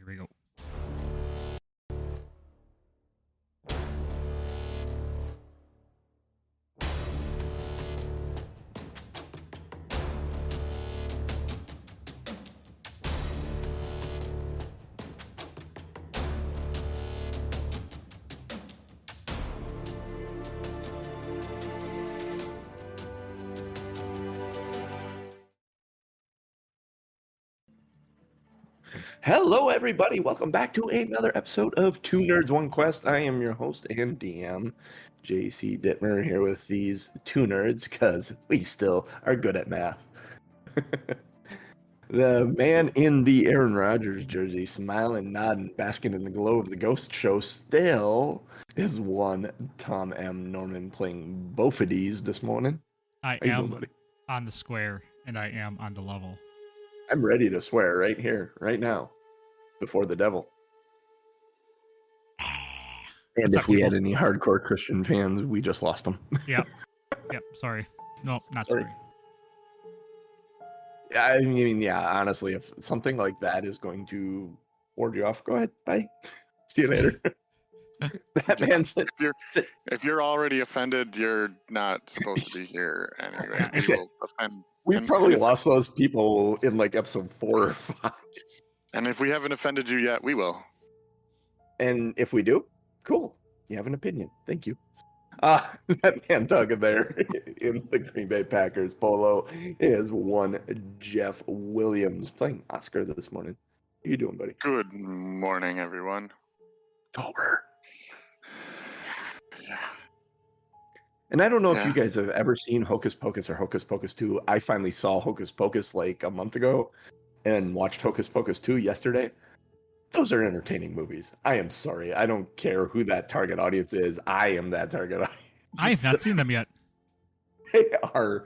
Here we go. Hello, everybody. Welcome back to another episode of Two Nerds, One Quest. I am your host and DM, JC Dittmer, here with these two nerds because we still are good at math. The man in the Aaron Rodgers jersey, smiling, nodding, basking in the glow of the ghost show, still is one Tom M. Norman playing Bophadese this morning. I How you am doing, buddy? on the square, and I am on the level. I'm ready to swear right here, right now, before the devil. And What's if up, we people? had any hardcore Christian fans, we just lost them. Yep. Sorry. No, not Sorry. sorry. Yeah, I mean, yeah, honestly, if something like that is going to ward you off, go ahead. Bye. See you later. That man said, If you're already offended, you're not supposed to be here anyway. Yeah. We will offend. we and probably if- lost those people in like episode 4 or 5. And if we haven't offended you yet, we will. And if we do, cool. You have an opinion. Thank you. That man Doug there in the Green Bay Packers polo is one Jeff Williams playing Oscar this morning. How you doing, buddy? Good morning, everyone. Over. And I don't know if you Yeah. guys have ever seen Hocus Pocus or Hocus Pocus 2. I finally saw Hocus Pocus like a month ago and watched Hocus Pocus 2 yesterday. Those are entertaining movies. I am sorry. I don't care who that target audience is. I am that target audience. I have not seen them yet. They are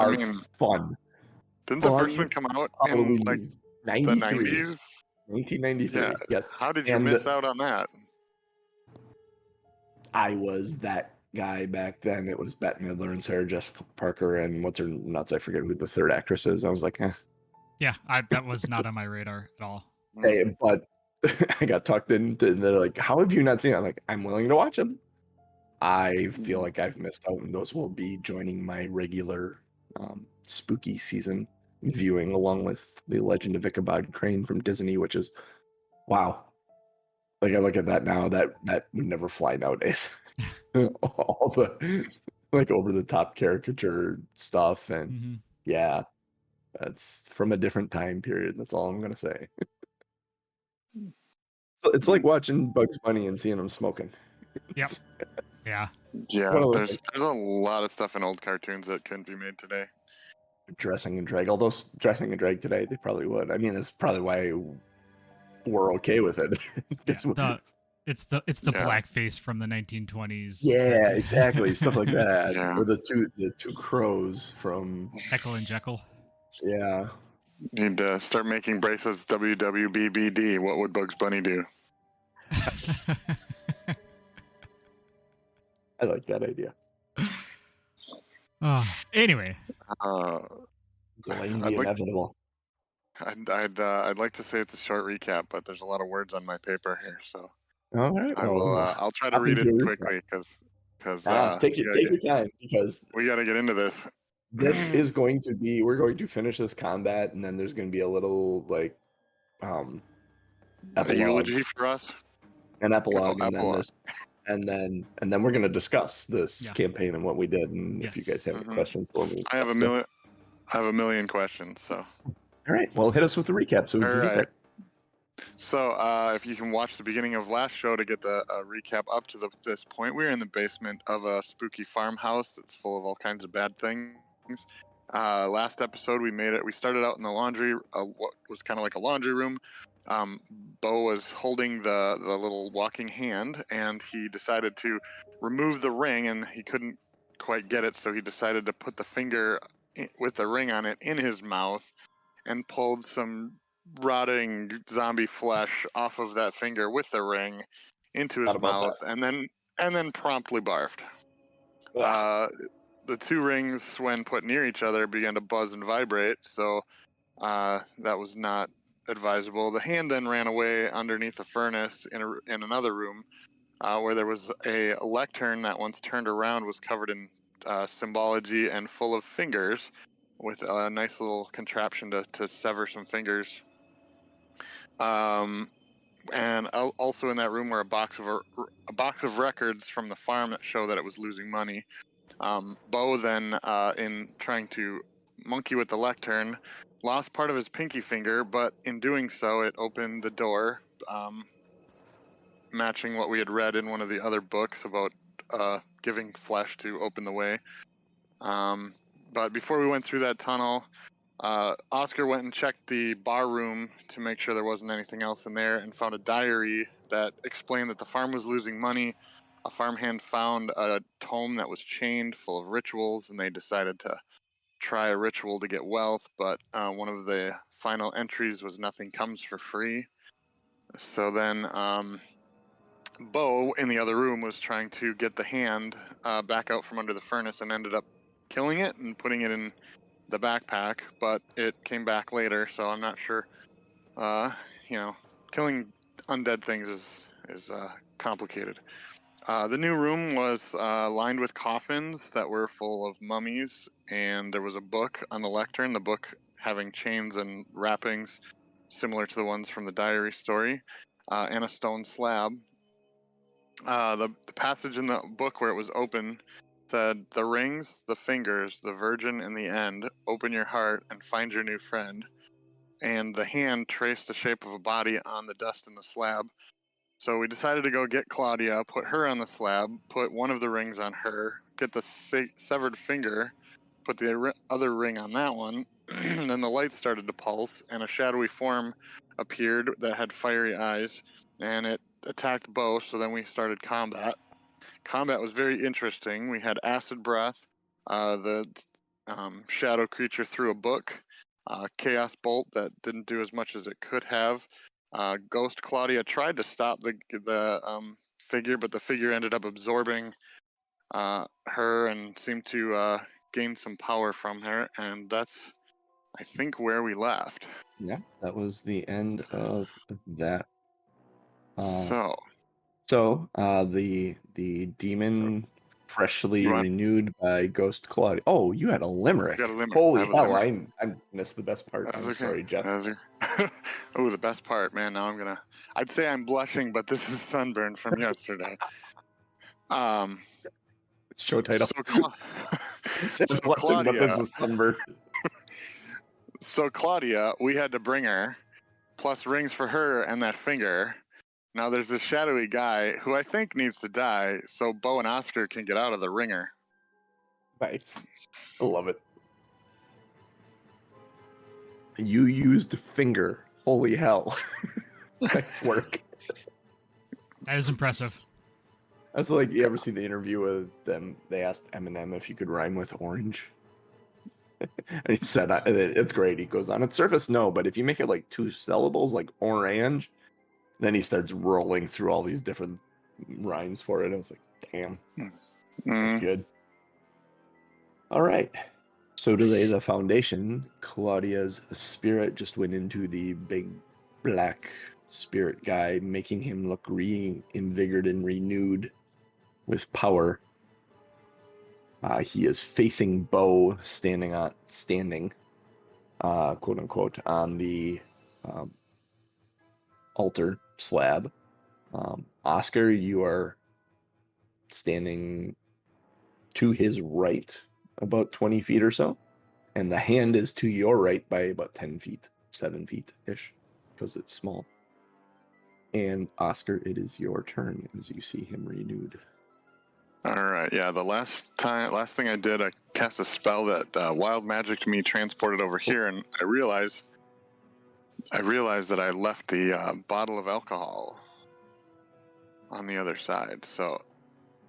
I mean, fun. Didn't the first Fun one come out in Halloween like movies. the 93. 90s? 1993. Yeah. Yes. How did you And miss out on that? I was that guy back then. It was Bette Midler and Sarah Jessica Parker and what's her nuts? I forget who the third actress is. I was like, Yeah, that was not on my radar at all. Hey, but I got tucked into, and they're like, "How have you not seen it?" I'm like, "I'm willing to watch them." I feel like I've missed out, and those will be joining my regular spooky season viewing, along with the Legend of Ichabod Crane from Disney, which is wow. Like I look at that now, that would never fly nowadays. All the like over the top caricature stuff, and Mm-hmm. yeah, that's from a different time period. That's all I'm gonna say. It's like watching Bugs Bunny and seeing him smoking. Yep. Yeah. Yeah, One of those there's things. a lot of stuff in old cartoons that couldn't be made today. Dressing and drag. Although dressing and drag today, they probably would. I mean, that's probably why we're okay with it. It's the Yeah. blackface from the 1920s. Yeah, exactly. Stuff like that. Yeah. Or the two crows from Heckle and Jekyll. yeah. Need to start making bracelets WWBBD. What would Bugs Bunny do? I like that idea. Anyway, Delaying the I'd like- inevitable. I'd like to say it's a short recap, but there's a lot of words on my paper here, so All right. I will. I'll try to I'll read it do a recap. quickly because Take your time, because we got to get into this. this is going to be, we're going to finish this combat, and then there's going to be a little like A epilogue, eulogy for us. an epilogue, Oh, and then epilogue. this, and then we're going to discuss this Yeah. campaign and what we did, and if you Yes. guys have any Mhm. questions for me. I have a So- million. I have a million questions. So, All right, well, hit us with the recap so we all can get right. there. So, if you can watch the beginning of last show to get the recap up to this point, we're in the basement of a spooky farmhouse that's full of all kinds of bad things. Last episode, we started out in the laundry, what was kind of like a laundry room. Bo was holding the little walking hand, and he decided to remove the ring, and he couldn't quite get it, so he decided to put the finger with the ring on it in his mouth, and pulled some rotting zombie flesh off of that finger with the ring into his Thought about mouth, and then promptly barfed. The two rings, when put near each other, began to buzz and vibrate. So that was not advisable. The hand then ran away underneath a furnace in another room, where there was a lectern that once turned around was covered in symbology and full of fingers, with a nice little contraption to sever some fingers. And also in that room were a box of records from the farm that show that it was losing money. Bo then, in trying to monkey with the lectern, lost part of his pinky finger, but in doing so, it opened the door, matching what we had read in one of the other books about giving flesh to open the way. But before we went through that tunnel, Oscar went and checked the bar room to make sure there wasn't anything else in there, and found a diary that explained that the farm was losing money. A farmhand found a tome that was chained full of rituals, and they decided to try a ritual to get wealth, but one of the final entries was nothing comes for free. So then Bo in the other room was trying to get the hand back out from under the furnace, and ended up killing it and putting it in the backpack, but it came back later, so I'm not sure. Killing undead things is complicated. The new room was lined with coffins that were full of mummies, and there was a book on the lectern, the book having chains and wrappings similar to the ones from the diary story, and a stone slab. The passage in the book where it was open said, "The rings, the fingers, the virgin, and the end. Open your heart and find your new friend." And the hand traced the shape of a body on the dust in the slab. So we decided to go get Claudia, put her on the slab, put one of the rings on her, get the severed finger, put the other ring on that one. And then the lights started to pulse, and a shadowy form appeared that had fiery eyes, and it attacked Bo. So then we started combat. Combat was very interesting. We had acid breath. The shadow creature threw a book. Chaos bolt that didn't do as much as it could have. Ghost Claudia tried to stop the figure, but the figure ended up absorbing her and seemed to gain some power from her, and that's, I think, where we left. Yeah, that was the end of that. So The demon freshly You want- renewed by Ghost Claudia. Oh, you had a limerick. You got a limerick. Holy I have a hell! limerick. I missed the best part. That's I'm okay. sorry, Jeff. Oh, the best part, man. Now I'd say I'm blushing, but this is sunburn from yesterday. It's show title. So Blushing, but this Claudia, is sunburn. so Claudia, we had to bring her, plus rings for her and that finger. Now there's this shadowy guy who I think needs to die, so Bo and Oscar can get out of the ringer. Nice. I love it. You used finger. Holy hell. Nice work. That is impressive. That's like, you ever see the interview with them? They asked Eminem if you could rhyme with orange. And he said, it's great. He goes, on its surface, no, but if you make it like 2 syllables, like orange, then he starts rolling through all these different rhymes for it. I was like, damn, that's good. All right. So to lay the foundation, Claudia's spirit just went into the big black spirit guy, making him look reinvigorated and renewed with power. He is facing Bo, standing, quote unquote, on the altar slab. Oscar, you are standing to his right, about 20 feet or so, and the hand is to your right by about 10 feet, 7 feet ish, because it's small. And Oscar, it is your turn as you see him renewed. All right, yeah. The last thing I did, I cast a spell that wild magic to me transported over here, and I realized that I left the bottle of alcohol on the other side. So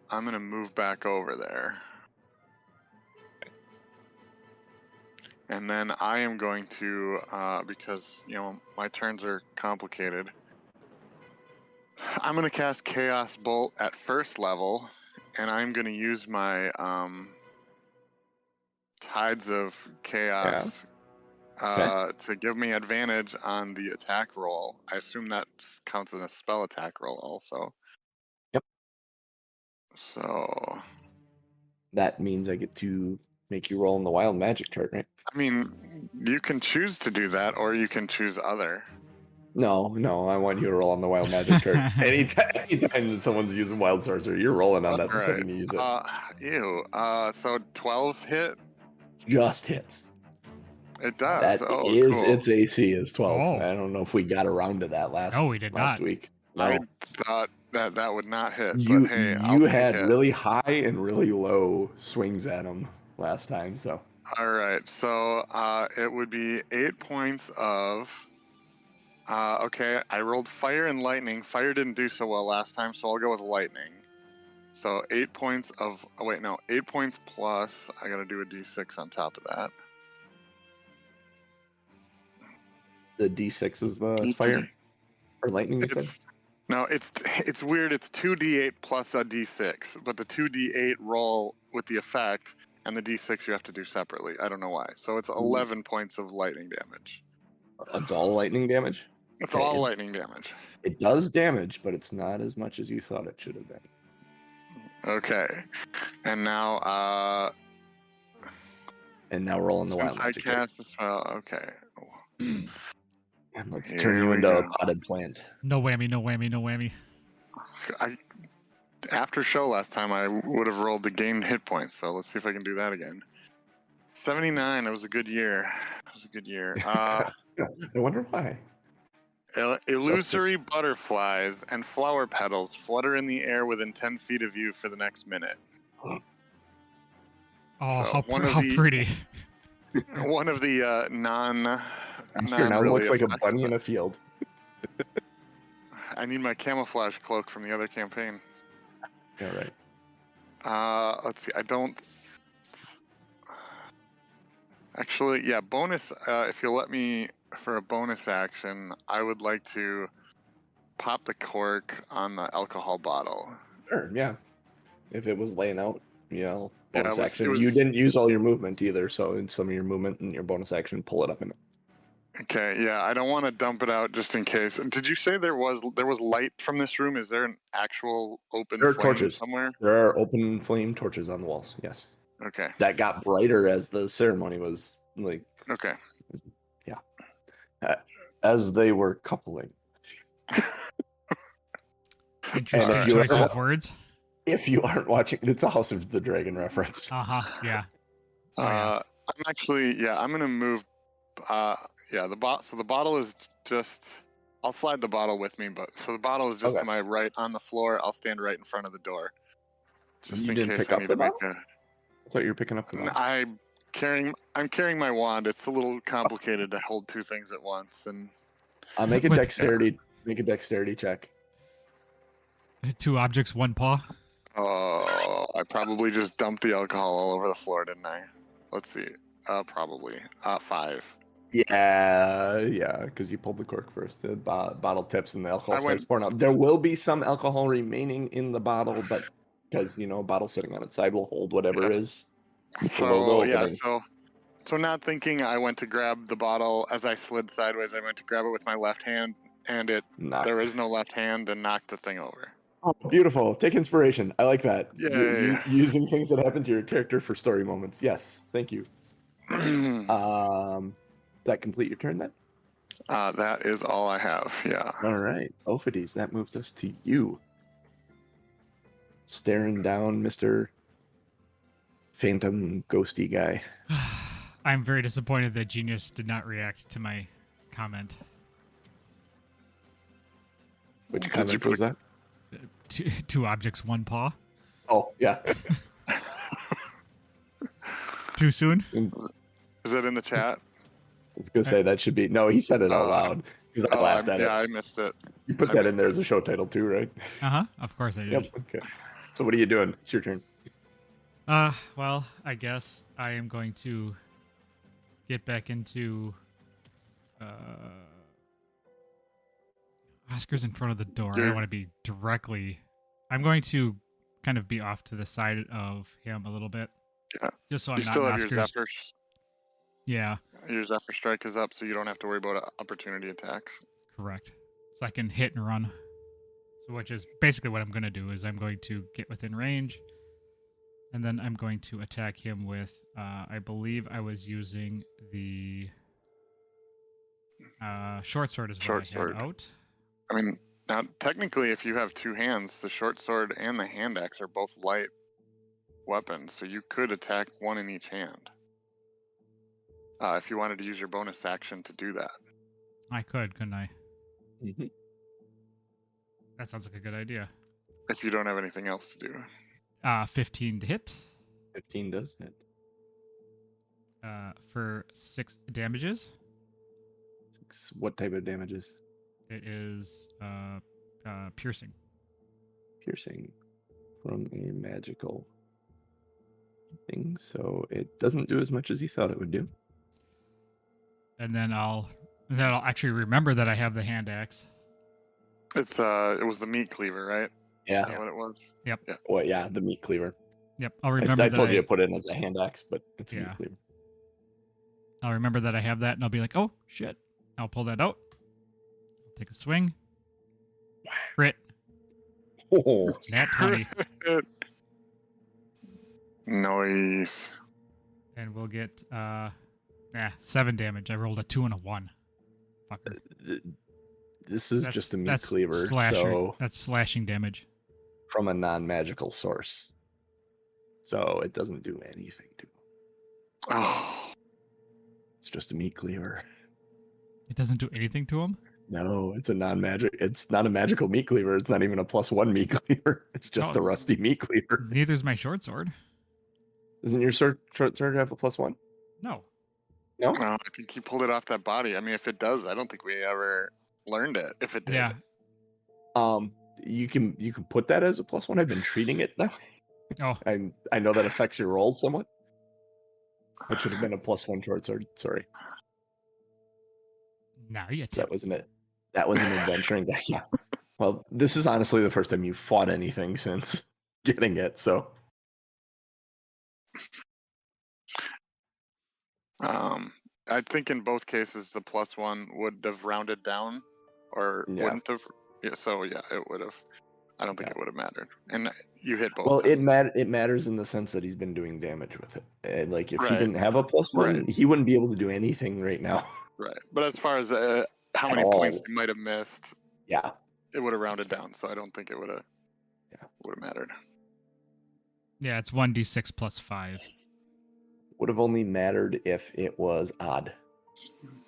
I'm gonna move back over there, and then I am going to, because my turns are complicated, I'm gonna cast Chaos Bolt at first level. And I'm going to use my Tides of Chaos to give me advantage on the attack roll. I assume that counts as a spell attack roll also. Yep. So That means I get to make you roll in the wild magic chart, right? I mean, you can choose to do that, or you can choose other. No, I want you to roll on the wild magic chart. Anytime someone's using wild sorcery, you're rolling on that the Alright. second you use it. So 12 hit. Just hits. It does. That Oh, is cool. its AC is 12. Oh. I don't know if we got around to that No, we did last not. week. No. I thought that would not hit, You but hey, I'll take had it. really high and really low swings at him last time, so All right, so it would be 8 points of. Okay, I rolled fire and lightning. Fire didn't do so well last time, so I'll go with lightning. So 8 points of. Oh wait, no, 8 points plus. I gotta do a d6 on top of that. the D6 is the D- fire or lightning. You said? It's weird. It's 2d8 plus a d6, but the 2d8 roll with the effect, and the d6 you have to do separately. I don't know why. So it's 11 points of lightning damage. It's all lightning damage. It's Okay, all lightning damage. It does damage, but it's not as much as you thought it should have been. Okay, and now And now roll on the wild since I magic chart. cast the spell, okay. And let's Here turn you we into a go. potted plant. No whammy, no whammy, no whammy. After show last time, I would have rolled to gain hit points. So let's see if I can do that again. 79. It was a good year. It was a good year. I wonder why. Illusory butterflies and flower petals flutter in the air within 10 feet of you for the next minute. Oh, So one of how the- pretty. One of the Oscar now really looks like a effects, bunny but in a field. I need my camouflage cloak from the other campaign. Yeah, right. Let's see. I don't. Actually, yeah. Bonus. If you'll let me for a bonus action, I would like to pop the cork on the alcohol bottle. Sure, yeah. If it was laying out, Yeah, bonus it action. was- You didn't use all your movement either, so in some of your movement and your bonus action, pull it up in. Okay. Yeah, I don't want to dump it out just in case. Did you say there was light from this room? Is there an actual open There are flame torches. somewhere? There are open flame torches on the walls. Yes, Okay. that got brighter as the ceremony was like Okay. as they were coupling. Interesting if you choice ever- of words. If you aren't watching, it's a House of the Dragon reference. Uh-huh, yeah. Oh, yeah. I'm actually, I'm gonna move. So the bottle is just. I'll slide the bottle with me, but so the bottle is just Okay. to my right on the floor. I'll stand right in front of the door, just You in didn't case pick I up need the to make bottle? I thought you were picking up the bottle. I'm carrying my wand. It's a little complicated to hold two things at once, and Make a With- dexterity check. 2 objects, 1 paw. I probably just dumped the alcohol all over the floor, didn't I? Let's see. Probably 5. Yeah, because you pulled the cork first. The bottle tips and the alcohol I starts went- pouring out. There will be some alcohol remaining in the bottle, but because a bottle sitting on its side will hold whatever is below the opening. So not thinking, I went to grab the bottle as I slid sideways. I went to grab it with my left hand, and there is no left hand, and knocked the thing over. Oh, beautiful. Take inspiration. I like that. Yay. Using things that happen to your character for story moments. Yes, thank you. That complete your turn then? That is all I have. Yeah. All right, Bophadese, that moves us to you. Staring down Mr. Phantom Ghosty guy. I'm very disappointed that Genius did not react to my comment. Which Did comment you put was that? 2 objects, 1 paw. Oh, yeah. Too soon? Is it in the chat? I was going to say that should be... No, he said it out Oh. loud. Because I laughed at I it. missed it. You put I that in missed there it. as a show title too, right? Uh-huh, of course I did. Yep, okay. So what are you doing? It's your turn. Well, I guess I am going to get back into Oscar's in front of the door. I Sure. don't want to be directly. I'm going to kind of be off to the side of him a little bit. Yeah. Just so I'm You not still in have your Oscar's. Zephyrs. Yeah, Your Zephyr Strike is up, so you don't have to worry about opportunity attacks. correct. So I can hit and run. So which is basically what I'm going to do is I'm going to get within range, and then I'm going to attack him with, I believe I was using the short sword is what Short I sword. had out. I mean, now technically, if you have two hands, the short sword and the hand axe are both light weapons, so you could attack one in each hand. If you wanted to use your bonus action to do that. I could, couldn't I? Mm-hmm. That sounds like a good idea. If you don't have anything else to do. 15 to hit 15 does hit. for 6 damages. What type of damages? It is piercing. Piercing from a magical thing, so it doesn't do as much as you thought it would do. And then I'll actually remember that I have the hand axe. It was the meat cleaver, right? Yeah. Is that what it was? Yep. Yeah. Well, yeah, the meat cleaver. Yep. I'll remember I that told you to put it in as a hand axe, but it's a Yeah. meat cleaver. I'll remember that I have that, and I'll be like, "Oh shit!" I'll pull that out. I'll take a swing. Crit. Oh, Nat 20, Nice. and we'll get 7 damage. I rolled a 2 and a 1. Fucker. this is just a meat cleaver, so that's slashing damage. from a non-magical source. So it doesn't do anything to him. Oh, It's just a meat cleaver. It doesn't do anything to him. No, it's a non-magic. It's not a magical meat cleaver. It's not even a +1 meat cleaver. It's just Oh. a rusty meat cleaver. Neither's my short sword. Doesn't your short sword have a +1? No. No. I think he pulled it off that body. I mean, if it does, I don't think we ever learned it. If it did. Yeah. You can put that as a +1. I've been treating it now. Oh. I know that affects your rolls somewhat. It should have been a +1 short sword. Sorry. Now you So that wasn't it. That was an adventuring guy. Yeah. Well, this is honestly the first time you've fought anything since getting it. So. I think in both cases the +1 would have rounded down, or Yeah. wouldn't have. Yeah, so yeah, it would have. I don't think it would have mattered. And you hit both. Well, times. it matters in the sense that he's been doing damage with it. And like if he Right. didn't have a +1, Right. he wouldn't be able to do anything right now. Right. But as far as how At many all. points he might have missed, Yeah. it would have rounded down. So I don't think it would have. Yeah. Would have mattered. Yeah, it's 1d6 plus 5. Would have only mattered if it was odd.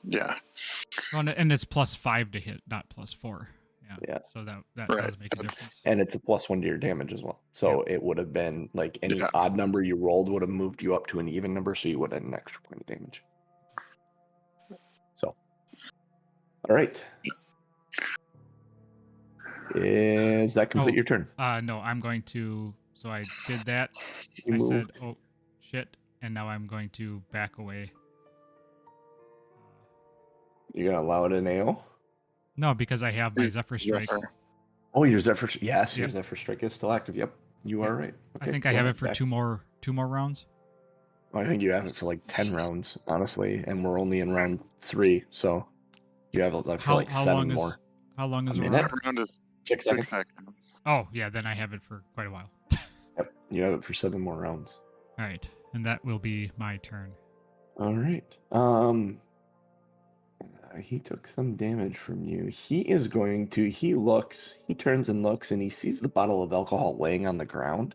Yeah. Well, and it's plus 5 to hit, not plus 4. Yeah. So that Right. does make a difference. And it's a +1 to your damage as well. So it would have been like any Yeah. odd number you rolled would have moved you up to an even number, so you would have an extra point of damage. So, all right. Is that complete your turn? No, I'm going to. So I did that. You I moved. said, "Oh shit!" And now I'm going to back away. You're gonna allow it an AO? No, because I have my He's- Zephyr Strike. Zephyr. Oh, your Zephyr. Yes, your Yep. Zephyr Strike is still active. Yep, you are right. I Okay, think go I have ahead, it for back. 2 more rounds. I think you have it for like 10 rounds, honestly, and we're only in round 3, so you have it for like 7 more. How long is A a minute? round? Around is 6 6 seconds. seconds. Oh yeah, then I have it for quite a while. Yep, you have it for 7 more rounds. All right, and that will be my turn. All right. He took some damage from you. He turns and looks, and he sees the bottle of alcohol laying on the ground.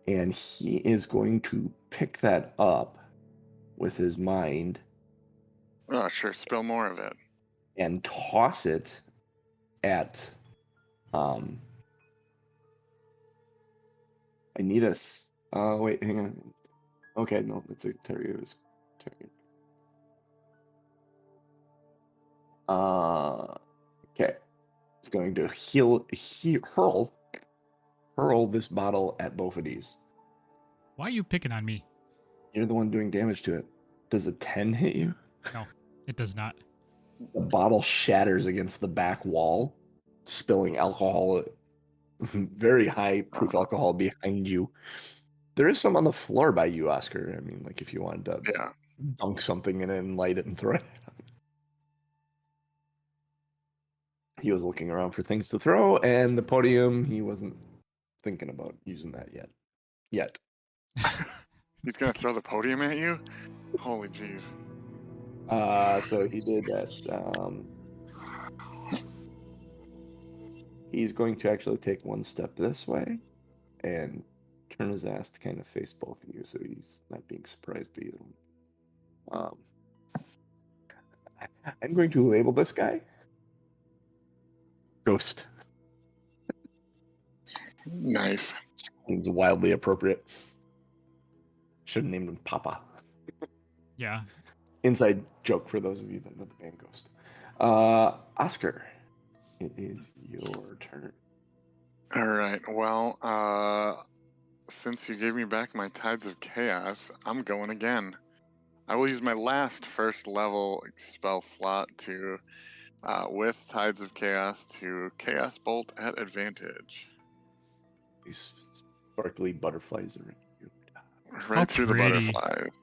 And he is going to pick that up with his mind Oh, sure. Spill more of it. and toss it at I need a wait, hang on. Okay, no, that's a Terrier's target. Okay. It's going to hurl this bottle at Bophadese. Why are you picking on me? You're the one doing damage to it. Does a 10 hit you? No, it does not. The bottle shatters against the back wall, spilling alcohol, very high proof alcohol behind you. There is some on the floor by you, Oscar. I mean, like if you wanted to Yeah. dunk something in it and light it and throw it. He was looking around for things to throw, and the podium, he wasn't thinking about using that yet. He's gonna throw the podium at you? Holy jeez. So he did that. He's going to actually take one step this way and turn his ass to kind of face both of you, so he's not being surprised by either one. I'm going to label this guy Ghost. Nice. Seems wildly appropriate. Should have named him Papa. Yeah. Inside joke for those of you that know the band Ghost. Oscar, it is your turn. All right. Well, since you gave me back my Tides of Chaos, I'm going again. I will use my last first level spell slot to, with Tides of Chaos, to Chaos Bolt at advantage. These sparkly butterflies are in you. Right through the pretty. butterflies.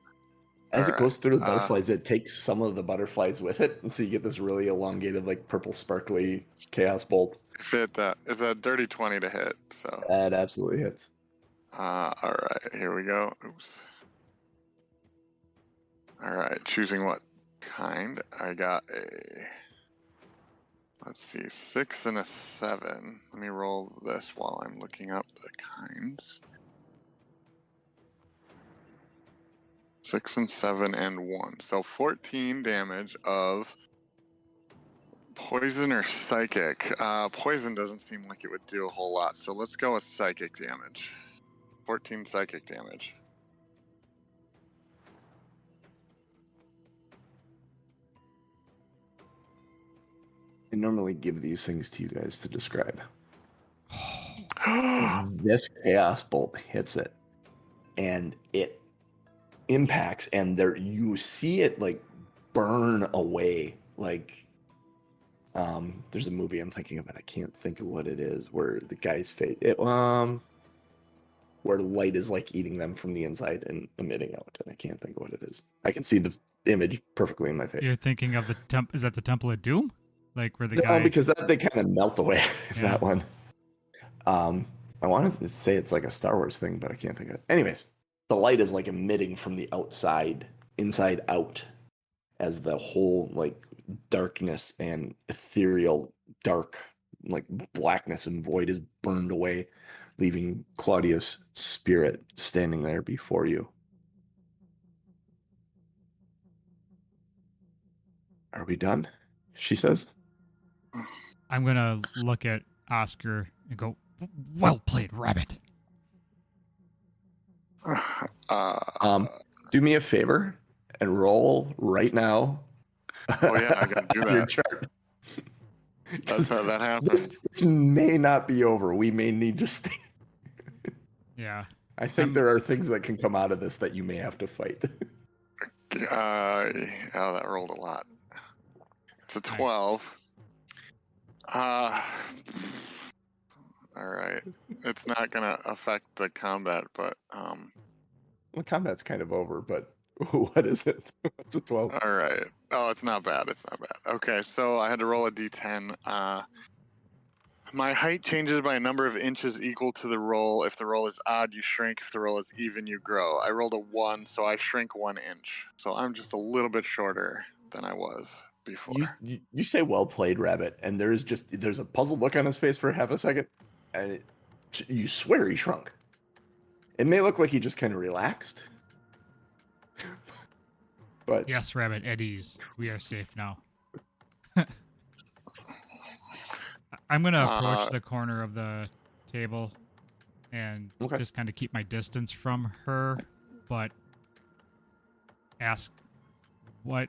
As it Alright, goes through the butterflies, it takes some of the butterflies with it, and so you get this really elongated, like purple sparkly chaos bolt. If it is a dirty 20 to hit, so. That absolutely hits. Alright, here we go. Oops. Alright, choosing what kind. I got a, let's see, 6 and a 7. Let me roll this while I'm looking up the kinds. 6 and 7 and 1. So 14 damage of poison or psychic. Poison doesn't seem like it would do a whole lot, so let's go with psychic damage. 14 psychic damage. I normally give these things to you guys to describe. This chaos bolt hits it, and it impacts, and there you see it like burn away. Like, there's a movie I'm thinking of, and I can't think of what it is, where the guy's face, where light is like eating them from the inside and emitting out, and I can't think of what it is. I can see the image perfectly in my face. You're thinking of the is that the Temple of Doom? Like where the No, guy. because that they kind of melt away. Yeah. That one. I wanted to say it's like a Star Wars thing, but I can't think of it. Anyways, the light is like emitting from the outside, inside out, as the whole like darkness and ethereal dark, like blackness and void is burned away, leaving Claudia's spirit standing there before you. Are we done? She says. I'm gonna look at Oscar and go, "Well played, Rabbit." Do me a favor and roll right now. Oh yeah, I gotta do Your that. chart. That's how that happens. This may not be over. We may need to stay. Yeah. I think there are things that can come out of this that you may have to fight. Oh, that rolled a lot. It's a 12. All right. It's not gonna affect the combat, but Well, combat's kind of over, but what is it? What's a 12? all right. Oh, it's not bad. It's not bad. Okay, so I had to roll a d10. My height changes by a number of inches equal to the roll. If the roll is odd, you shrink. If the roll is even, you grow. I rolled a 1, so I shrink 1 inch. So I'm just a little bit shorter than I was before. You say well played, Rabbit, and there's a puzzled look on his face for half a second, and you swear he shrunk. It may look like he just kind of relaxed, but Yes, Rabbit, at ease. We are safe now. I'm gonna approach the corner of the table and just kind of keep my distance from her, but ask, "What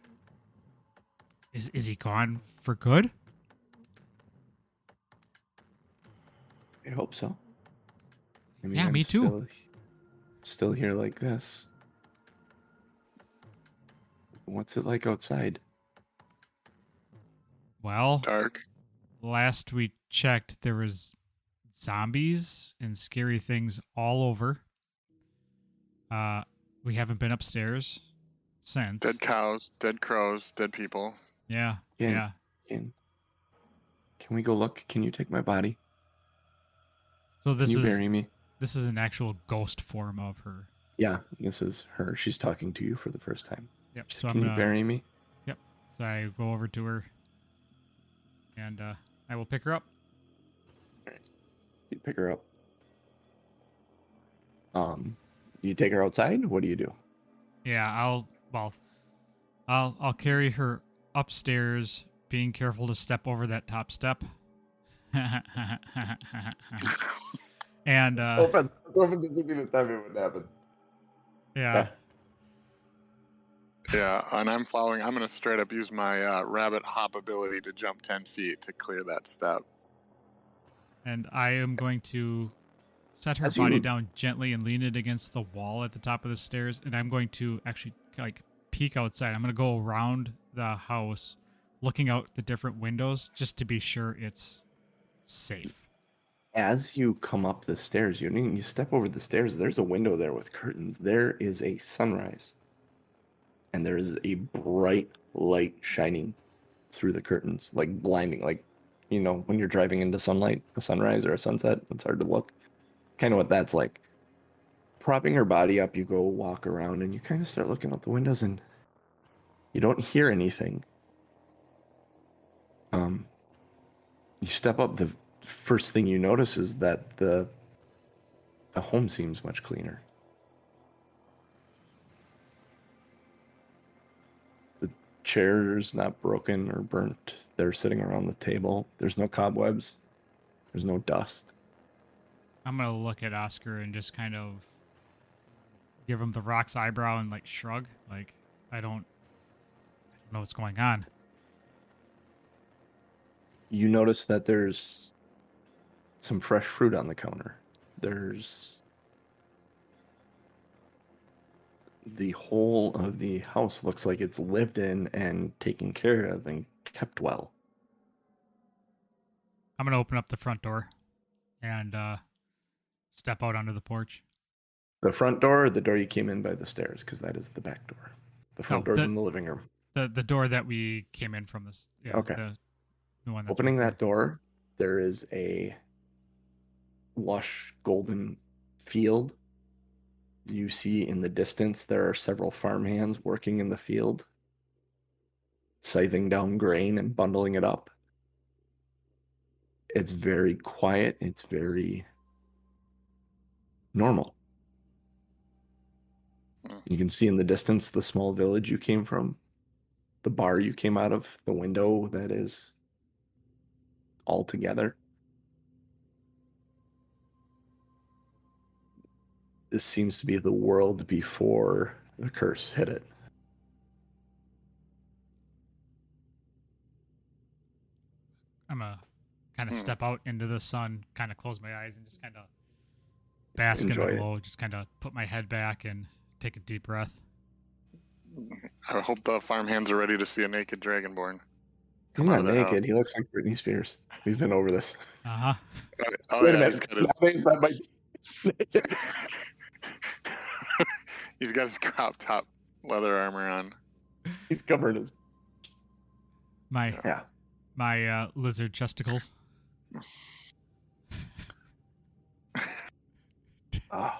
is he gone for good?" I hope so. I mean, Yeah, me too. Still here like this. What's it like outside? Well, Dark. last we checked, there was zombies and scary things all over. We haven't been upstairs since. Dead cows, dead crows, dead people. Yeah, Can, yeah. Can we go look? Can you take my body? So Can this you is bury me? this is an actual ghost form of her. Yeah, this is her. She's talking to you for the first time. Yep. She said, So can you bury me? Yep. So I go over to her, and I will pick her up. You pick her up. You take her outside. What do you do? Yeah, I'll carry her upstairs, being careful to step over that top step. And Open. It's open to give me the time it would happen. yeah. Okay. Yeah, and I'm following. I'm going to straight up use my rabbit hop ability to jump 10 feet to clear that step. And I am going to set her As body you- down gently and lean it against the wall at the top of the stairs. And I'm going to actually like peek outside. I'm going to go around the house, looking out the different windows just to be sure it's safe. As you come up the stairs, you step over the stairs. There's a window there with curtains. There is a sunrise, and there is a bright light shining through the curtains, like blinding. Like, when you're driving into sunlight, a sunrise or a sunset, it's hard to look. Kind of what that's like. Propping her body up, you go walk around, and you kind of start looking out the windows, and you don't hear anything. You step up. The first thing you notice is that the home seems much cleaner. The chair's not broken or burnt. They're sitting around the table. There's no cobwebs. There's no dust. I'm going to look at Oscar and just kind of give him the Rock's eyebrow and like shrug. Like, I don't know what's going on. You notice that there's some fresh fruit on the counter. There's the whole of the house looks like it's lived in and taken care of and kept well. I'm going to open up the front door and step out onto the porch. The front door or the door you came in by the stairs? Because that is the back door. The front door's the- in the living room. The door that we came in from this. Yeah, Okay. The one that's Opening right that door, there is a lush golden field. You see in the distance there are several farmhands working in the field, scything down grain and bundling it up. It's very quiet. It's very normal. You can see in the distance the small village you came from, the bar you came out of, the window that is all together. This seems to be the world before the curse hit it. I'm going to kind of step out into the sun, kind of close my eyes and just kind of bask Enjoy in it. the glow. Just kind of put my head back and take a deep breath. I hope the farmhands are ready to see a naked dragonborn. He's Come out not of their naked. He looks like Britney Spears. We've been over this. Uh-huh. Oh, Wait a yeah, minute. That might be naked. he's got his crop top leather armor on. He's covered his. My lizard chesticles. Oh.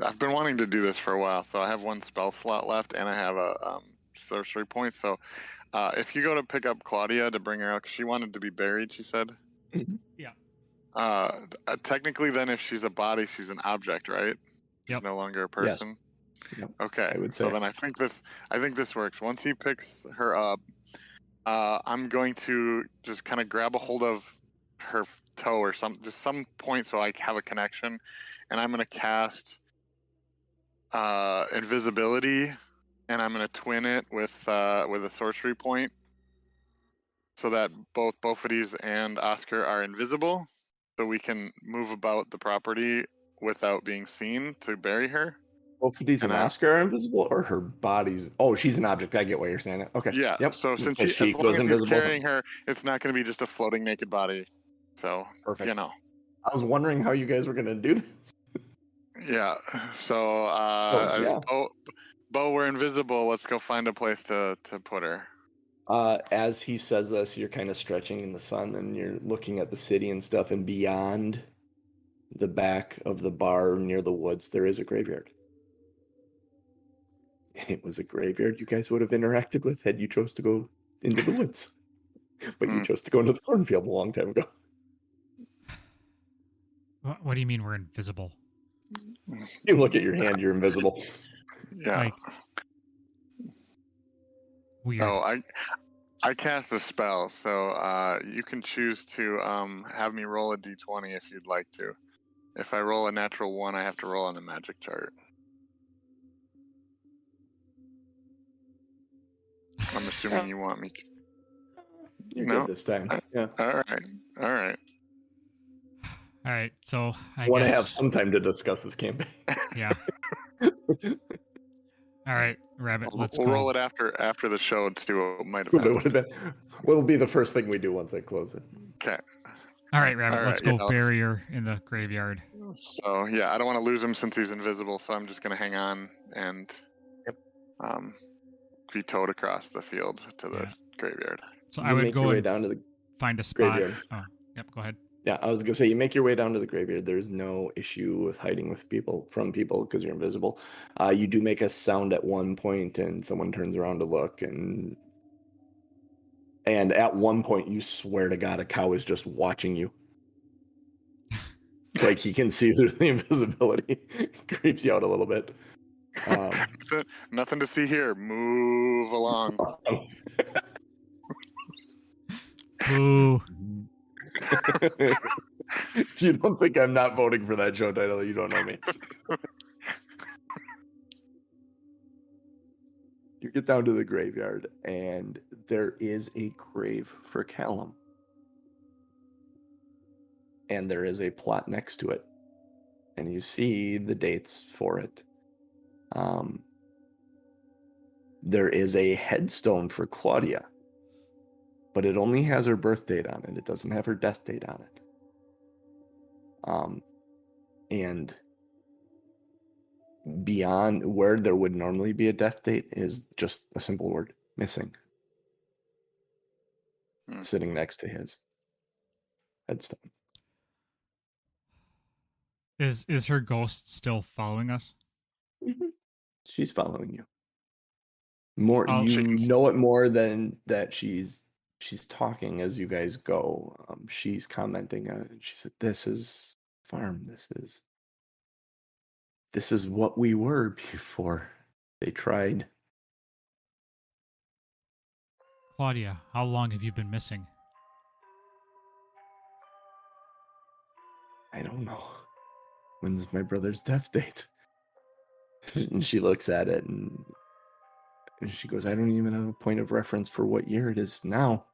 I've been wanting to do this for a while, so I have one spell slot left, and I have a sorcery point. So, if you go to pick up Claudia to bring her out, 'cause she wanted to be buried, she said. Mhm. Yeah. Technically, then, if she's a body, she's an object, right? She's Yep. no longer a person. Yep. Okay. I would So say. then I think this works. Once he picks her up, I'm going to just kind of grab a hold of her toe or some point so I have a connection, and I'm going to cast invisibility, and I'm going to twin it with a sorcery point, so that both Bophadese and Oscar are invisible, so we can move about the property without being seen to bury her. Bophadese and Oscar are invisible, or her body's. Oh, she's an object. I get what you're saying. Okay. Yeah. Yep. So Just since as she as long goes as he's invisible. carrying her, it's not going to be just a floating naked body. So Perfect. you know. I was wondering how you guys were gonna do this. Yeah. So Yeah. Bo, we're invisible. Let's go find a place to put her. As he says this, you're kind of stretching in the sun, and you're looking at the city and stuff. And beyond the back of the bar near the woods, there is a graveyard. It was a graveyard you guys would have interacted with had you chose to go into the woods, but you chose to go into the cornfield a long time ago. What do you mean we're invisible? You look at your hand, you're invisible. Yeah. Like, weird. Oh, I cast a spell, so you can choose to have me roll a d20 if you'd like to. If I roll a natural 1, I have to roll on the magic chart. I'm assuming you want me to. You're No? good this time. Yeah. All right. All right, so I Want to guess have some time to discuss this campaign. yeah. All right, Rabbit, let's We'll go. roll it after the show to see what might have What would happened. have been? What'll be the first thing we do once I close it? Okay. All right, Rabbit, All let's right, go yeah, bury her in the graveyard. So yeah, I don't want to lose him since he's invisible, so I'm just gonna hang on and be towed across the field to the graveyard. So You I would make go your way and down to the find a spot. graveyard. Oh, yep, go ahead. Yeah, I was gonna say you make your way down to the graveyard. There's no issue with hiding from people because you're invisible. You do make a sound at one point, and someone turns around to look, and at one point you swear to God a cow is just watching you. Like he can see through the invisibility. Creeps you out a little bit. Nothing to see here. Move along. Boo. If you don't think I'm not voting for that show title, you don't know me. You get down to the graveyard, and there is a grave for Callum. And there is a plot next to it. And you see the dates for it. There is a headstone for Claudia, but it only has her birth date on it. It doesn't have her death date on it. And beyond where there would normally be a death date is just a simple word, missing. Sitting next to his headstone. Is her ghost still following us? Mm-hmm. She's following you. More Oh, you know it more than that she's talking as you guys go. She's commenting she said, "This is farm. This is what we were before they tried." Claudia, how long have you been missing? I don't know. When's my brother's death date? And she looks at it and she goes, "I don't even have a point of reference for what year it is now."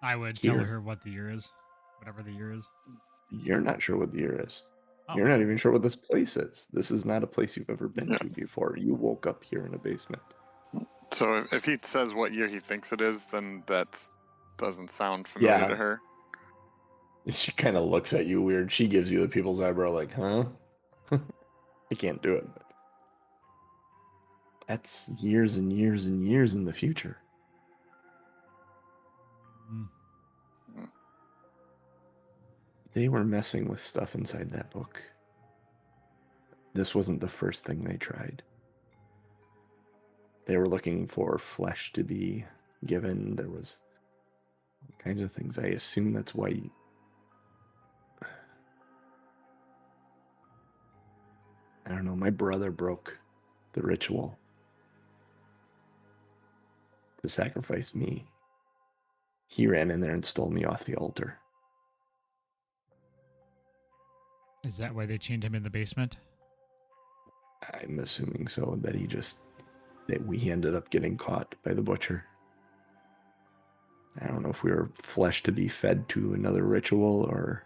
I would Here. tell her what the year is, whatever the year is. You're not sure what the year is. Oh. You're not even sure what this place is. This is not a place you've ever been to before. You woke up here in a basement. So if he says what year he thinks it is, then that doesn't sound familiar to her. She kind of looks at you weird. She gives you the people's eyebrow like, huh? I can't do it. That's years and years and years in the future. They were messing with stuff inside that book. This wasn't the first thing they tried. They were looking for flesh to be given. There was all kinds of things. I assume that's why I don't know, my brother broke the ritual to sacrifice me. He ran in there and stole me off the altar. Is that why they chained him in the basement? I'm assuming so, that we ended up getting caught by the butcher. I don't know if we were flesh to be fed to another ritual or...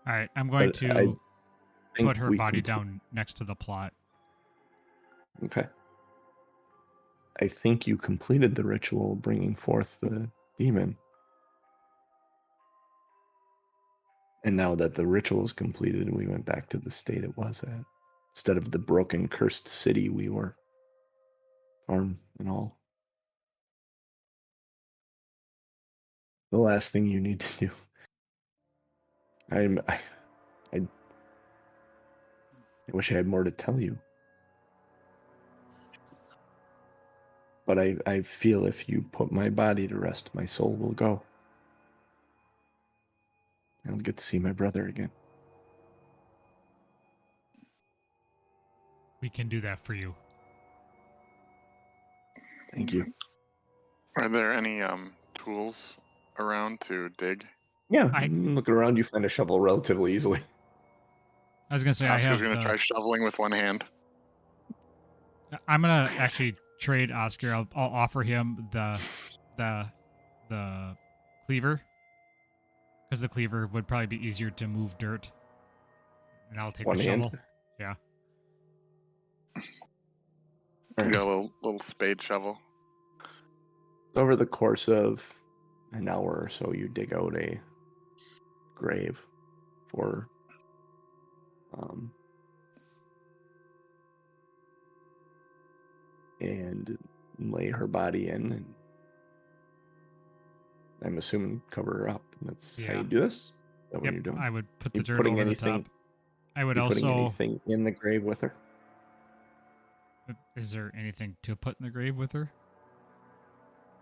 All right, I'm going to put her body down next to the plot. Okay. I think you completed the ritual bringing forth the demon. And now that the ritual is completed, we went back to the state it was at. Instead of the broken, cursed city we were. Farm and all. The last thing you need to do. I wish I had more to tell you. But I feel if you put my body to rest, my soul will go. I'll get to see my brother again. We can do that for you. Thank you. Are there any tools around to dig? Yeah, looking around, you find a shovel relatively easily. I was gonna say Oscar's gonna try shoveling with one hand. I'm gonna actually trade Oscar. I'll offer him the cleaver, because the cleaver would probably be easier to move dirt, and I'll take One the hand? shovel. Yeah. All right. Got a little spade shovel. Over the course of an hour or so, you dig out a grave for and lay her body in, and I'm assuming cover her up. That's how you do this? Is that what you're doing? I would put the You dirt putting over anything, the top. I would you putting also. anything in the grave with her? Is there anything to put in the grave with her?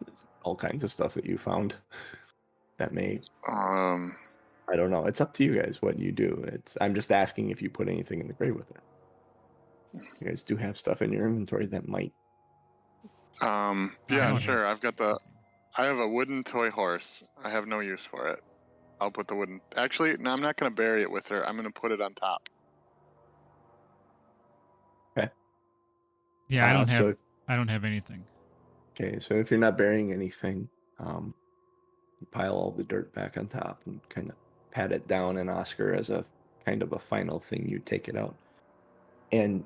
There's all kinds of stuff that you found that may. I don't know. It's up to you guys what you do. I'm just asking if you put anything in the grave with her. You guys do have stuff in your inventory that might. Yeah, sure. I have a wooden toy horse. I have no use for it. I'll put the wooden. Actually, no, I'm not going to bury it with her. I'm going to put it on top. Okay. Yeah, I don't have anything. Okay, so if you're not burying anything, you pile all the dirt back on top and kind of pat it down, and Oscar, as a kind of a final thing, you take it out. And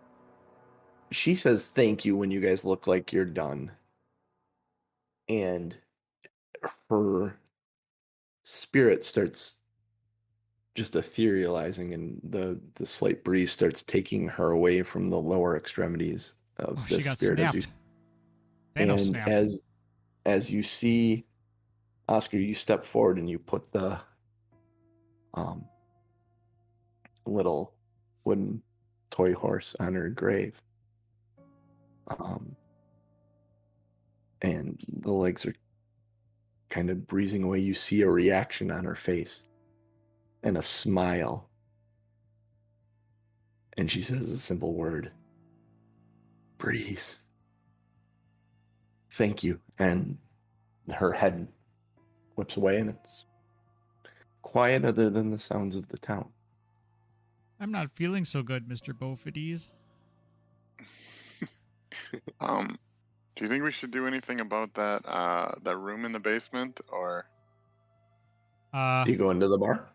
she says thank you when you guys look like you're done. And her spirit starts just etherealizing, and the slight breeze starts taking her away from the lower extremities of the she got spirit. snapped. As you see Oscar, you step forward and you put the little wooden toy horse on her grave. And the legs are kind of breezing away. You see a reaction on her face and a smile. And she says a simple word: breeze. Thank you. And her head whips away, and it's quiet other than the sounds of the town. I'm not feeling so good, Mr. Bophadese. Do you think we should do anything about that room in the basement, or? Do you go into the bar?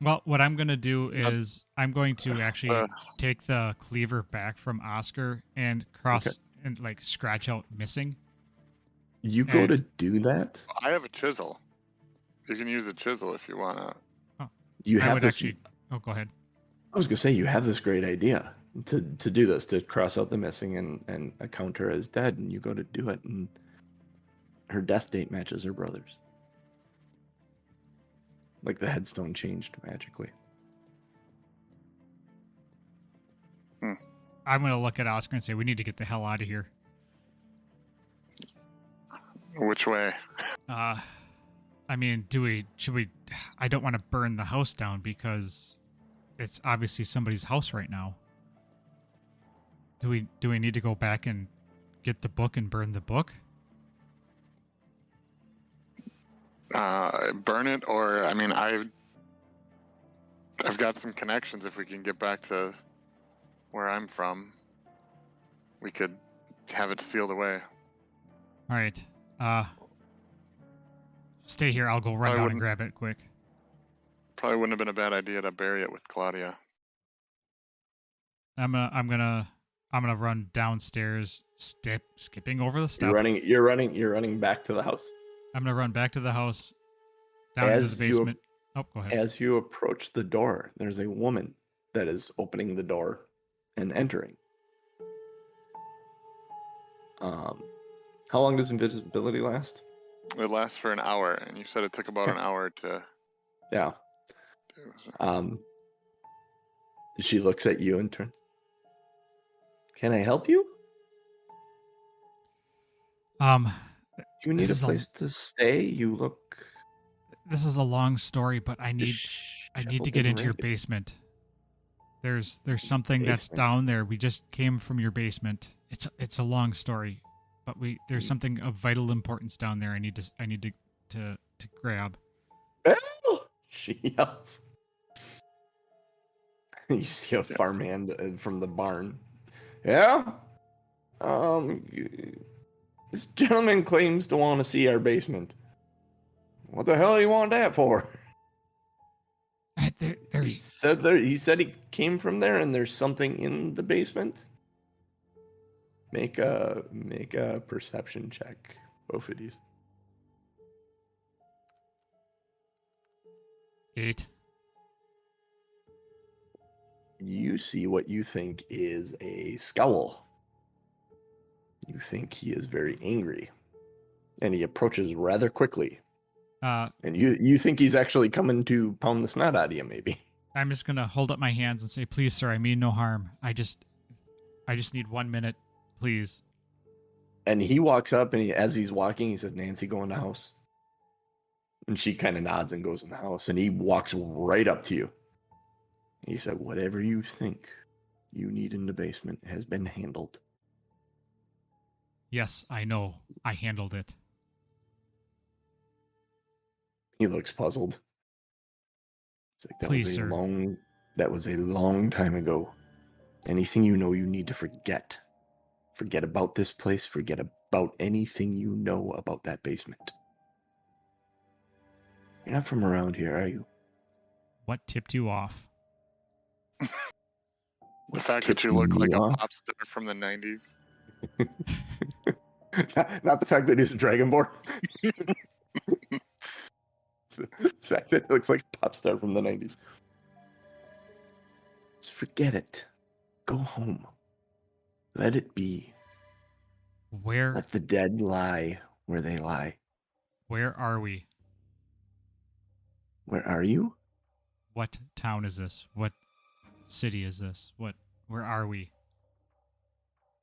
Well, what I'm going to do is I'm going to actually take the cleaver back from Oscar and and like scratch out missing. You go to do that? I have a chisel. You can use a chisel if you want to. Oh, you have this. Actually. Oh, go ahead. I was gonna say, you have this great idea to do this, to cross out the missing and account her as dead, and you go to do it, and her death date matches her brother's. Like the headstone changed magically. I'm going to look at Oscar and say, we need to get the hell out of here. Which way? I mean, should we, I don't want to burn the house down because it's obviously somebody's house right now. Do we need to go back and get the book and burn the book? Burn it, or I mean, I've got some connections. If we can get back to where I'm from, we could have it sealed away. All right. Stay here. I'll go run down and grab it quick. Probably wouldn't have been a bad idea to bury it with Claudia. I'm gonna run downstairs, skipping over the steps. You're running back to the house. I'm gonna run back to the house, down into the basement. Oh, go ahead. As you approach the door, there's a woman that is opening the door and entering. How long does invisibility last? It lasts for an hour, and you said it took about Okay. an hour to Yeah. do. So. She looks at you and turns. Can I help you? You need a place to stay. You look. This is a long story, but I need to disheveled get and into your ragged. basement. There's something that's Basement. down there. We just came from your basement. It's a long story, but there's something of vital importance down there. I need to grab. "Belle!" She yells. You see a farmhand from the barn. Yeah. This gentleman claims to want to see our basement. What the hell do you want that for? He There's said he said he came from there, and there's something in the basement. Make a perception check, Bophadese. 8. You see what you think is a scowl. You think he is very angry, and he approaches rather quickly. And you think he's actually coming to pound the snot out of you, maybe. I'm just gonna hold up my hands and say, "Please, sir, I mean no harm. I just need 1 minute, please." And he walks up, and as he's walking, he says, "Nancy, go in the house." And she kind of nods and goes in the house, and he walks right up to you. He said, "Whatever you think you need in the basement has been handled." Yes, I know. I handled it. He looks puzzled. He's like, Please, sir. That was a long time ago. Anything you know you need to forget. Forget about this place. Forget about anything you know about that basement. You're not from around here, are you? What tipped you off? The fact that you look like a pop star from the 90s. Not the fact that he's a dragonborn. The fact that he looks like a pop star from the 90s. Just forget it. Go home. Let it be. Where Let the dead lie where they lie. Where are we? Where are you? What town is this? What city is this? Where are we?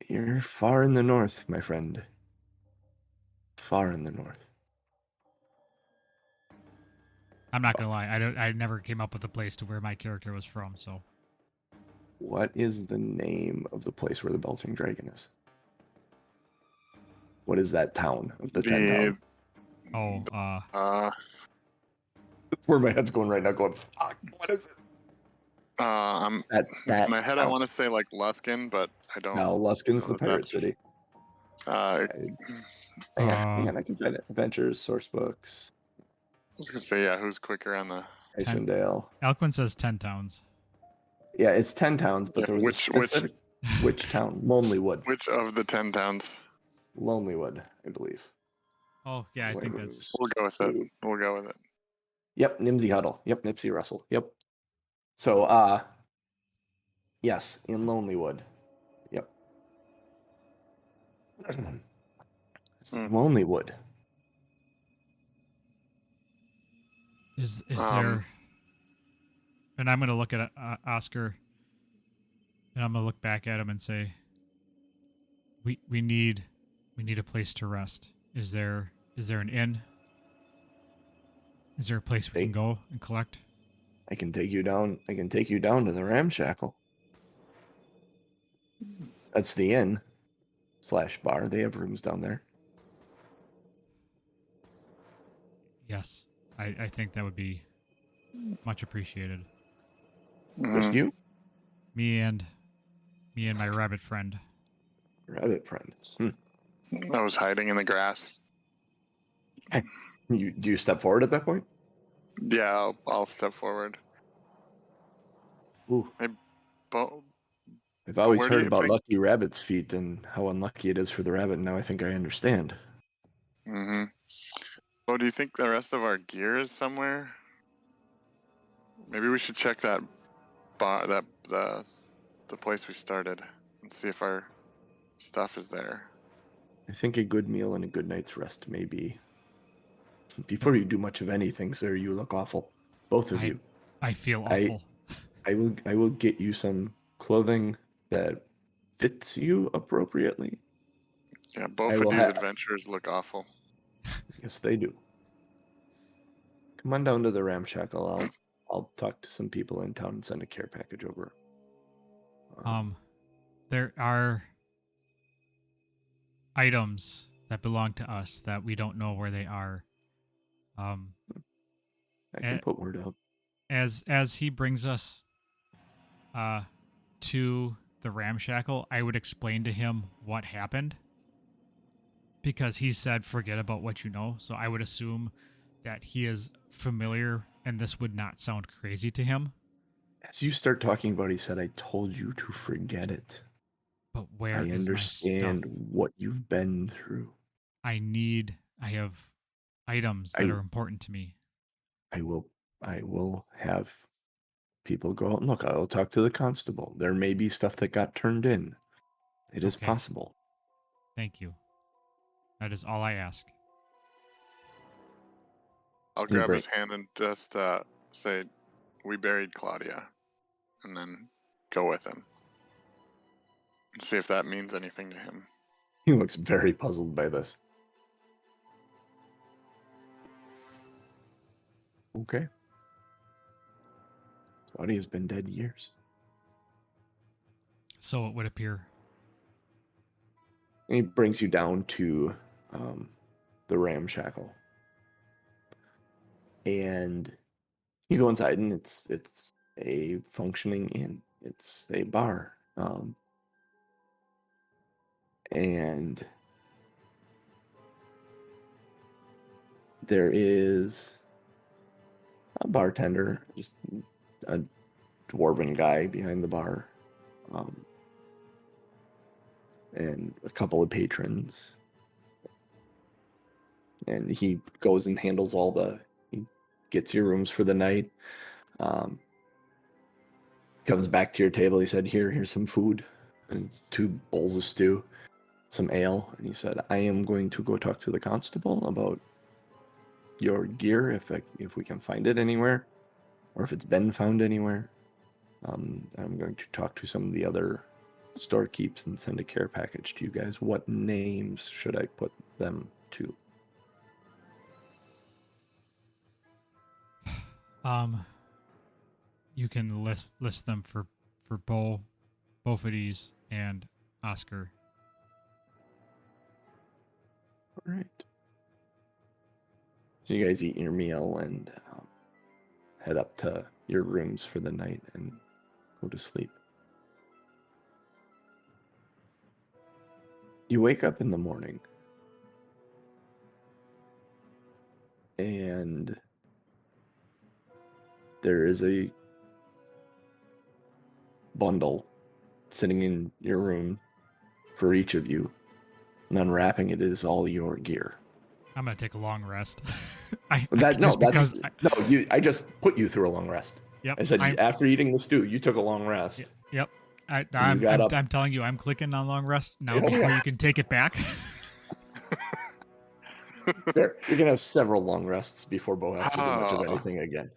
You're far in the north, my friend. Far in the north. I'm not gonna lie. I never came up with a place to where my character was from. So What is the name of the place where the Belching Dragon is? What is that town of the 10 towns? Where my head's going right now, going, fuck, what is it? In my head, I want to say like Luskin, but I don't. No, Luskin's the pirate that's- city. Hang on, I can find it. Adventures, source books, I was gonna say, yeah, who's quicker on the? Icewind Dale. Elquin says 10 towns. Yeah, it's 10 towns, but Yeah, there was which- a specific which town? Lonelywood. Which of the 10 towns? Lonelywood, I believe. Oh yeah, I think that's. We'll go with it. We'll go with it. Yep, Nimsy Huddle. Yep, Nipsey Russell. Yep. So, yes, in Lonelywood. Yep. Lonelywood. Is there? And I'm gonna look at Oscar, and I'm gonna look back at him and say, "We need a place to rest. Is there an inn? Is there a place we can go and collect?" I can take you down. I can take you down to the Ramshackle. That's the inn / bar. They have rooms down there. Yes, I think that would be much appreciated. Just you? Me and my rabbit friend. Rabbit friend. I was hiding in the grass. Do you step forward at that point? Yeah, I'll step forward. Ooh. I've always heard about lucky rabbit's feet and how unlucky it is for the rabbit. Now I think I understand. Mm-hmm. Oh, do you think the rest of our gear is somewhere? Maybe we should check that bar, the place we started, and see if our stuff is there. I think a good meal and a good night's rest may be. Before you do much of anything, sir, you look awful. Both of you. I feel awful. I will get you some clothing that fits you appropriately. Yeah, both of these adventures look awful. Yes, they do. Come on down to the ramshackle. I'll talk to some people in town and send a care package over. There are items that belong to us that we don't know where they are. I can put word out. As he brings us to the ramshackle, I would explain to him what happened, because he said forget about what you know, so I would assume that he is familiar and this would not sound crazy to him. As you start talking about it, he said, I told you to forget it. But where is understand my stuff? what you've been through. I have items that are important to me. I will have people go out and look. I'll talk to the constable. There may be stuff that got turned in. It is possible. Thank you. That is all I ask. I'll grab his hand and just say, we buried Claudia, and then go with him. And see if that means anything to him. He looks very puzzled by this. Okay. Claudia's been dead years. So it would appear. And he brings you down to the ramshackle. And you go inside, and it's a functioning inn. It's a bar. And there is a bartender, just a dwarven guy behind the bar, and a couple of patrons. And he goes and handles he gets your rooms for the night. Comes back to your table. He said, here's some food, and 2 bowls of stew, some ale. And he said, I am going to go talk to the constable about your gear, if we can find it anywhere, or if it's been found anywhere. I'm going to talk to some of the other storekeeps and send a care package to you guys. What names should I put them to? You can list them for Bophadese and Oscar. All right. So you guys eat your meal and head up to your rooms for the night and go to sleep. You wake up in the morning and there is a bundle sitting in your room for each of you, and unwrapping it is all your gear. I'm gonna take a long rest. I just put you through a long rest. Yep. I said after eating the stew, you took a long rest. Yep. I'm telling you, I'm clicking on long rest now before you can take it back. You're gonna have several long rests before Bo has to do much of anything again.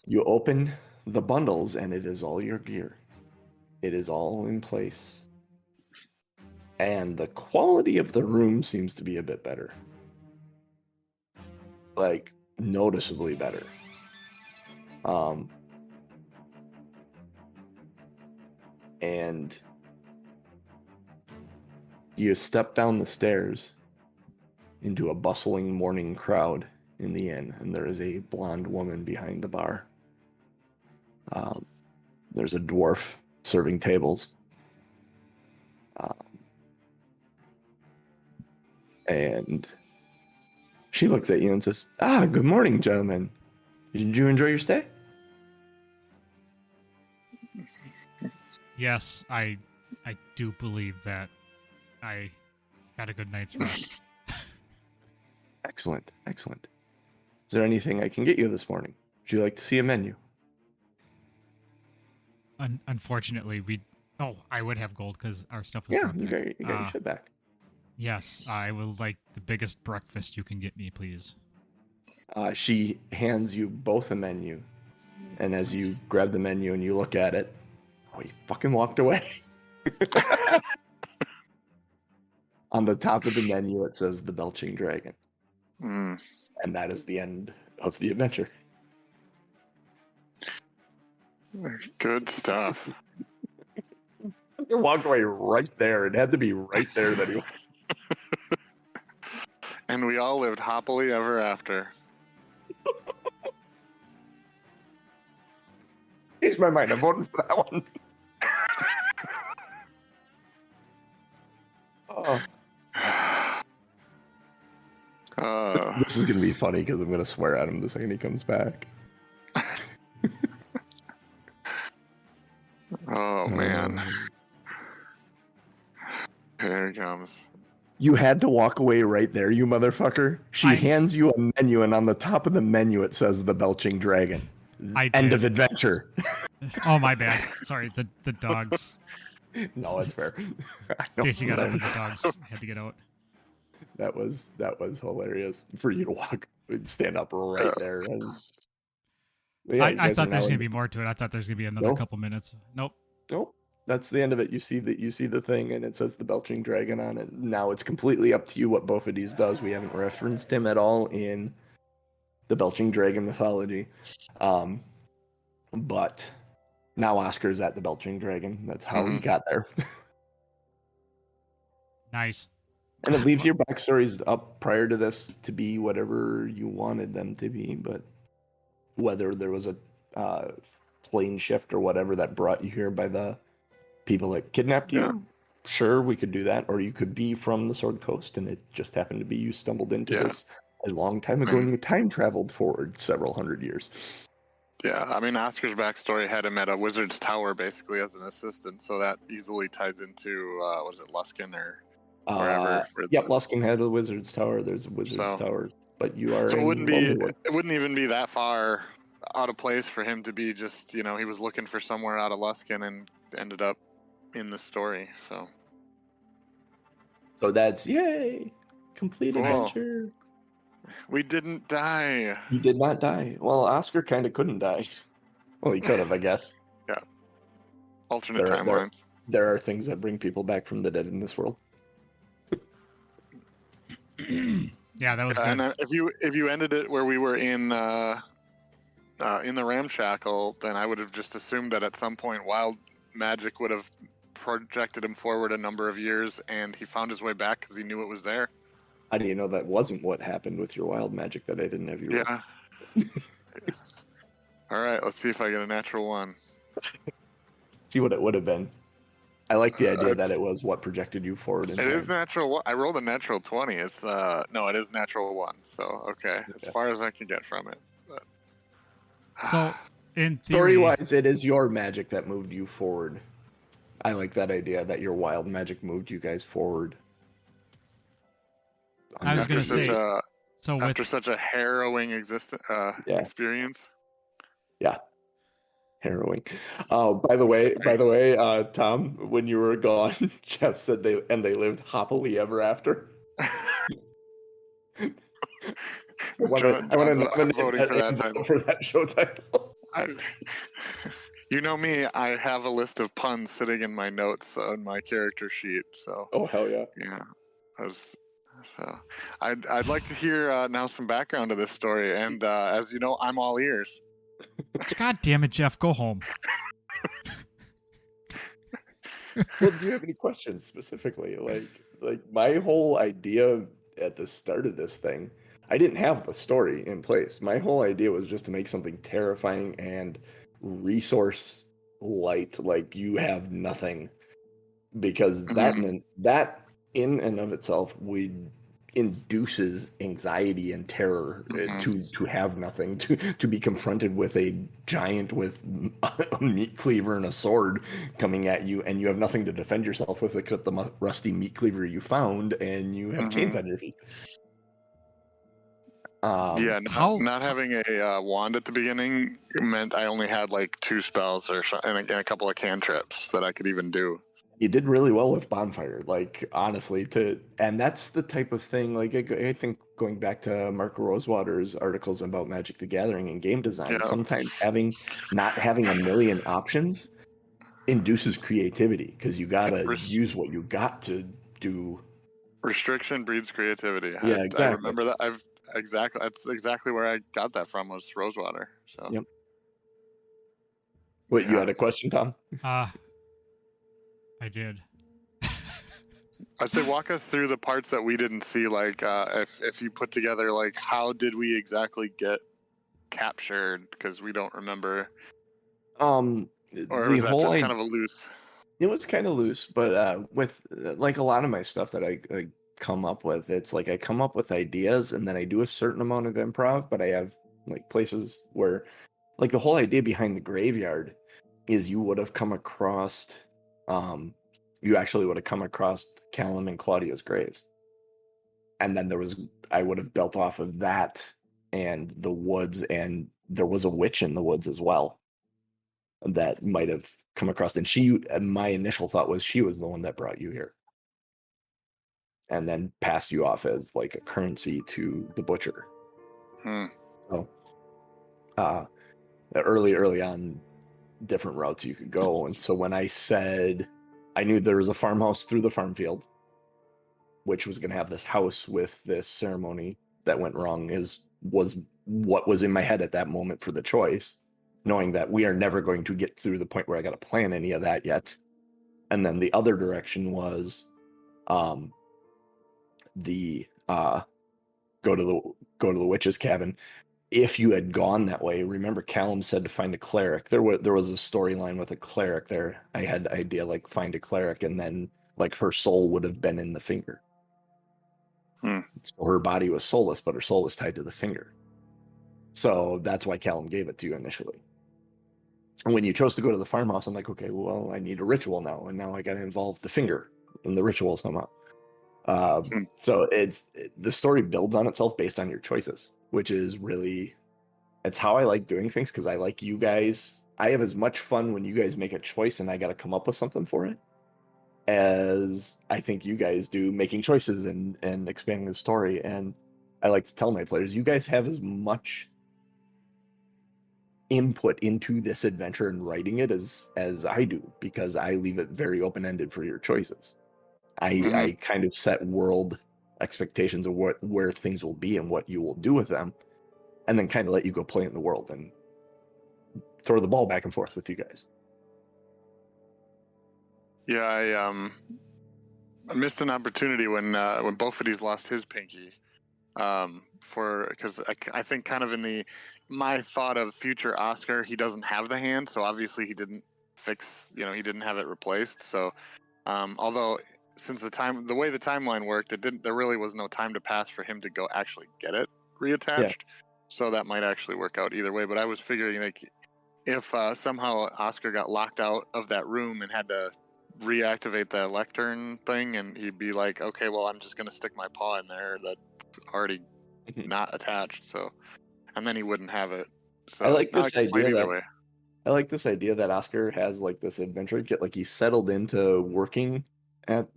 You open the bundles, and it is all your gear. It is all in place. And the quality of the room seems to be a bit better. Like, noticeably better. And you step down the stairs into a bustling morning crowd in the inn, and there is a blonde woman behind the bar. There's a dwarf serving tables. And she looks at you and says, good morning, gentlemen. Did you enjoy your stay? Yes, I do believe that I got a good night's rest. Excellent. Is there anything I can get you this morning? Would you like to see a menu? Unfortunately, I would have gold because our stuff was Yeah, broken. you got your shit back. Yes, I will like the biggest breakfast you can get me, please. She hands you both a menu, and as you grab the menu and you look at it, he fucking walked away. On the top of the menu, it says the Belching Dragon. Mm. And that is the end of the adventure. Good stuff. He walked away right there. It had to be right there that he. And we all lived happily ever after. Changed my mind. I'm voting for that one. This is gonna be funny because I'm gonna swear at him the second he comes back. Oh man. Here he comes. You had to walk away right there, you motherfucker. She hands you a menu, and on the top of the menu it says the Belching Dragon. End of adventure. Oh, my bad. Sorry, the dogs. No, it's fair. Stacy got up and the dogs had to get out. That was hilarious for you to stand up right there. And, yeah, I thought there's gonna be more to it. I thought there's gonna be another couple minutes. Nope. That's the end of it. You see the thing, and it says the Belching Dragon on it. Now it's completely up to you what Bophadese does. We haven't referenced him at all in the Belching Dragon mythology, but now Oscar's at the Belching Dragon. That's how he got there. Nice. And it leaves your backstories up prior to this to be whatever you wanted them to be, but whether there was a plane shift or whatever that brought you here by the people that kidnapped you, sure, we could do that. Or you could be from the Sword Coast and it just happened to be you stumbled into this a long time ago and you time traveled forward several hundred years. Yeah, I mean, Oscar's backstory had him at a wizard's tower basically as an assistant, so that easily ties into, was it Luskin or wherever? Yep, Luskin had a wizard's tower. There's a wizard's tower, but you are. So it wouldn't even be that far out of place for him to be just, he was looking for somewhere out of Luskin and ended up in the story. So that's yay, complete adventure. We didn't die. You did not die. Well, Oscar kind of couldn't die. Well, he could have, I guess. Yeah. Alternate timelines. There are things that bring people back from the dead in this world. Yeah, that was good. And if you ended it where we were in the ramshackle, then I would have just assumed that at some point wild magic would have projected him forward a number of years, and he found his way back because he knew it was there. How do you know that wasn't what happened with your wild magic that I didn't have you? Yeah. All right, let's see if I get a natural one. See what it would have been. I like the idea that it was what projected you forward. It is natural. I rolled a natural 20. It's no, it is natural 1. So okay, as far as I can get from it. But... So, in theory, story-wise, it is your magic that moved you forward. I like that idea that your wild magic moved you guys forward. I was going to say, after such a harrowing experience. Yeah. Harrowing. Oh, by the way, Tom, when you were gone, Jeff said they lived happily ever after. I want to voting for that title. For that show title. You know me, I have a list of puns sitting in my notes on my character sheet. So. Oh hell yeah. Yeah. So I'd like to hear now some background to this story, and as you know, I'm all ears. God damn it, Jeff, go home. Well, do you have any questions specifically? Like my whole idea at the start of this thing, I didn't have the story in place. My whole idea was just to make something terrifying and resource light, like you have nothing, because that in and of itself induces anxiety and terror to have nothing, to be confronted with a giant with a meat cleaver and a sword coming at you, and you have nothing to defend yourself with except the rusty meat cleaver you found, and you have chains on your feet. Yeah, how- not having a wand at the beginning meant I only had like 2 spells or so, and a couple of cantrips that I could even do. You did really well with bonfire, like honestly. And that's the type of thing. Like I think going back to Mark Rosewater's articles about Magic the Gathering and game design, Yeah. sometimes not having a million options induces creativity because you gotta use what you got to do. Restriction breeds creativity. Yeah, I exactly. remember that. That's exactly where I got that from, was Rosewater. So Yep. What, you Yeah. had a question, Tom? I did. I'd say walk us through the parts that we didn't see. Like, if you put together, like, how did we exactly get captured? Because we don't remember, or The was that whole just kind idea, of a loose? it was kind of loose, but with like a lot of my stuff that I come up with, it's like I come up with ideas and then I do a certain amount of improv, but I have like places where, like the whole idea behind the graveyard is you would have come across, you actually would have come across Callum and Claudia's graves, and then I would have built off of that and the woods, and there was a witch in the woods as well that might have come across, and my initial thought was she was the one that brought you here and then passed you off as like a currency to the butcher. So early on, different routes you could go. And so when I said I knew there was a farmhouse through the farm field, which was going to have this house with this ceremony that went wrong, was what was in my head at that moment for the choice, knowing that we are never going to get through the point where I got to plan any of that yet. And then the other direction was the go to the witch's cabin. If you had gone that way, remember Callum said to find a cleric. There was a storyline with a cleric there. I had the idea like find a cleric, and then like her soul would have been in the finger. So her body was soulless, but her soul was tied to the finger. So that's why Callum gave it to you initially. And when you chose to go to the farmhouse, I'm like, okay, well, I need a ritual now, and now I got to involve the finger in the ritual somehow. So the story builds on itself based on your choices, which is really, it's how I like doing things, because I like you guys. I have as much fun when you guys make a choice and I got to come up with something for it, as I think you guys do making choices and expanding the story. And I like to tell my players, you guys have as much input into this adventure and writing it as I do, because I leave it very open-ended for your choices. I kind of set world expectations of where things will be and what you will do with them, and then kind of let you go play in the world and throw the ball back and forth with you guys. Yeah, I missed an opportunity when Bophadese lost his pinky. Because I think kind of in my thought of future Oscar, he doesn't have the hand, so obviously he didn't fix, he didn't have it replaced. So, although since the way the timeline worked, there really was no time to pass for him to go actually get it reattached. Yeah. So that might actually work out either way. But I was figuring, like, if somehow Oscar got locked out of that room and had to reactivate the lectern thing, and he'd be like, okay, well, I'm just gonna stick my paw in there that's already not attached, so, and then he wouldn't have it. So I like this idea either way. I like this idea that Oscar has like this adventure kit, like he's settled into working at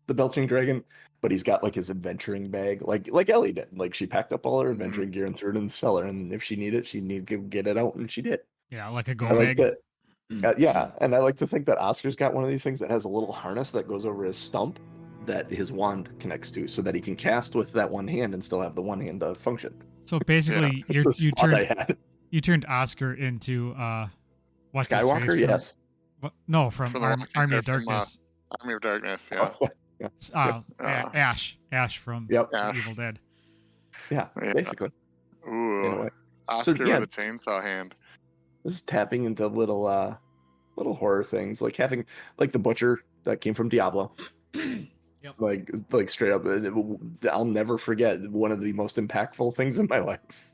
the Belching Dragon, but he's got like his adventuring bag, like Ellie did. Like she packed up all her adventuring gear and threw it in the cellar, and if she needed to get it out, and she did. Yeah, like a go I like bag. Yeah, and I like to think that Oscar's got one of these things that has a little harness that goes over his stump that his wand connects to, so that he can cast with that one hand and still have the one hand function. So basically, you turned Oscar into what's Skywalker, his face from, yes. No, from Army of Darkness. Army of Darkness, yeah. Ash from Evil Dead. Yeah, basically. Ooh, Oscar with a chainsaw hand. This is tapping into little horror things, like having like the butcher that came from Diablo. Yep. Like straight up, I'll never forget one of the most impactful things in my life.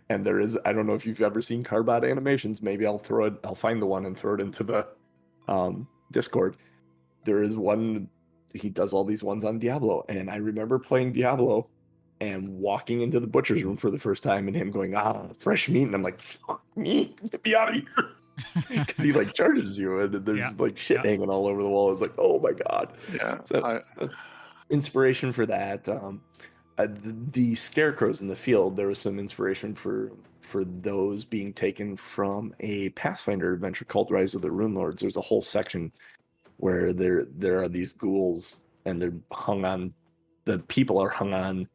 And I don't know if you've ever seen Carbot animations. Maybe I'll find the one and throw it into the Discord. There is one, he does all these ones on Diablo, and I remember playing Diablo and walking into the butcher's room for the first time and him going, fresh meat. And I'm like, fuck me, get me out of here. Because he like charges you and there's like shit hanging all over the wall. It's like, oh my God. Yeah. So inspiration for that. The scarecrows in the field, there was some inspiration for those being taken from a Pathfinder adventure called Rise of the Rune Lords. There's a whole section where there are these ghouls and they're hung on, the people are hung on,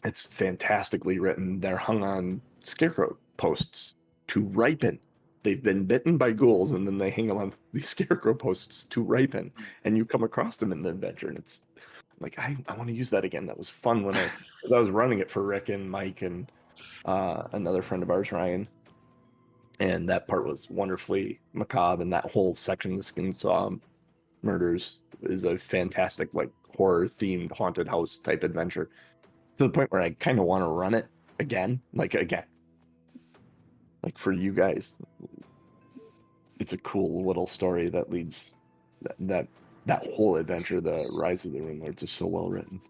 it's fantastically written. They're hung on scarecrow posts to ripen. They've been bitten by ghouls and then they hang them on these scarecrow posts to ripen, and you come across them in the adventure, and it's like, I want to use that again. That was fun because I was running it for Rick and Mike and another friend of ours, Ryan. And that part was wonderfully macabre, and that whole section, the Skinsaw murders, is a fantastic, like, horror-themed haunted house type adventure. To the point where I kind of want to run it again. Like, for you guys. It's a cool little story that leads that whole adventure. The Rise of the Rune Lords is so well written.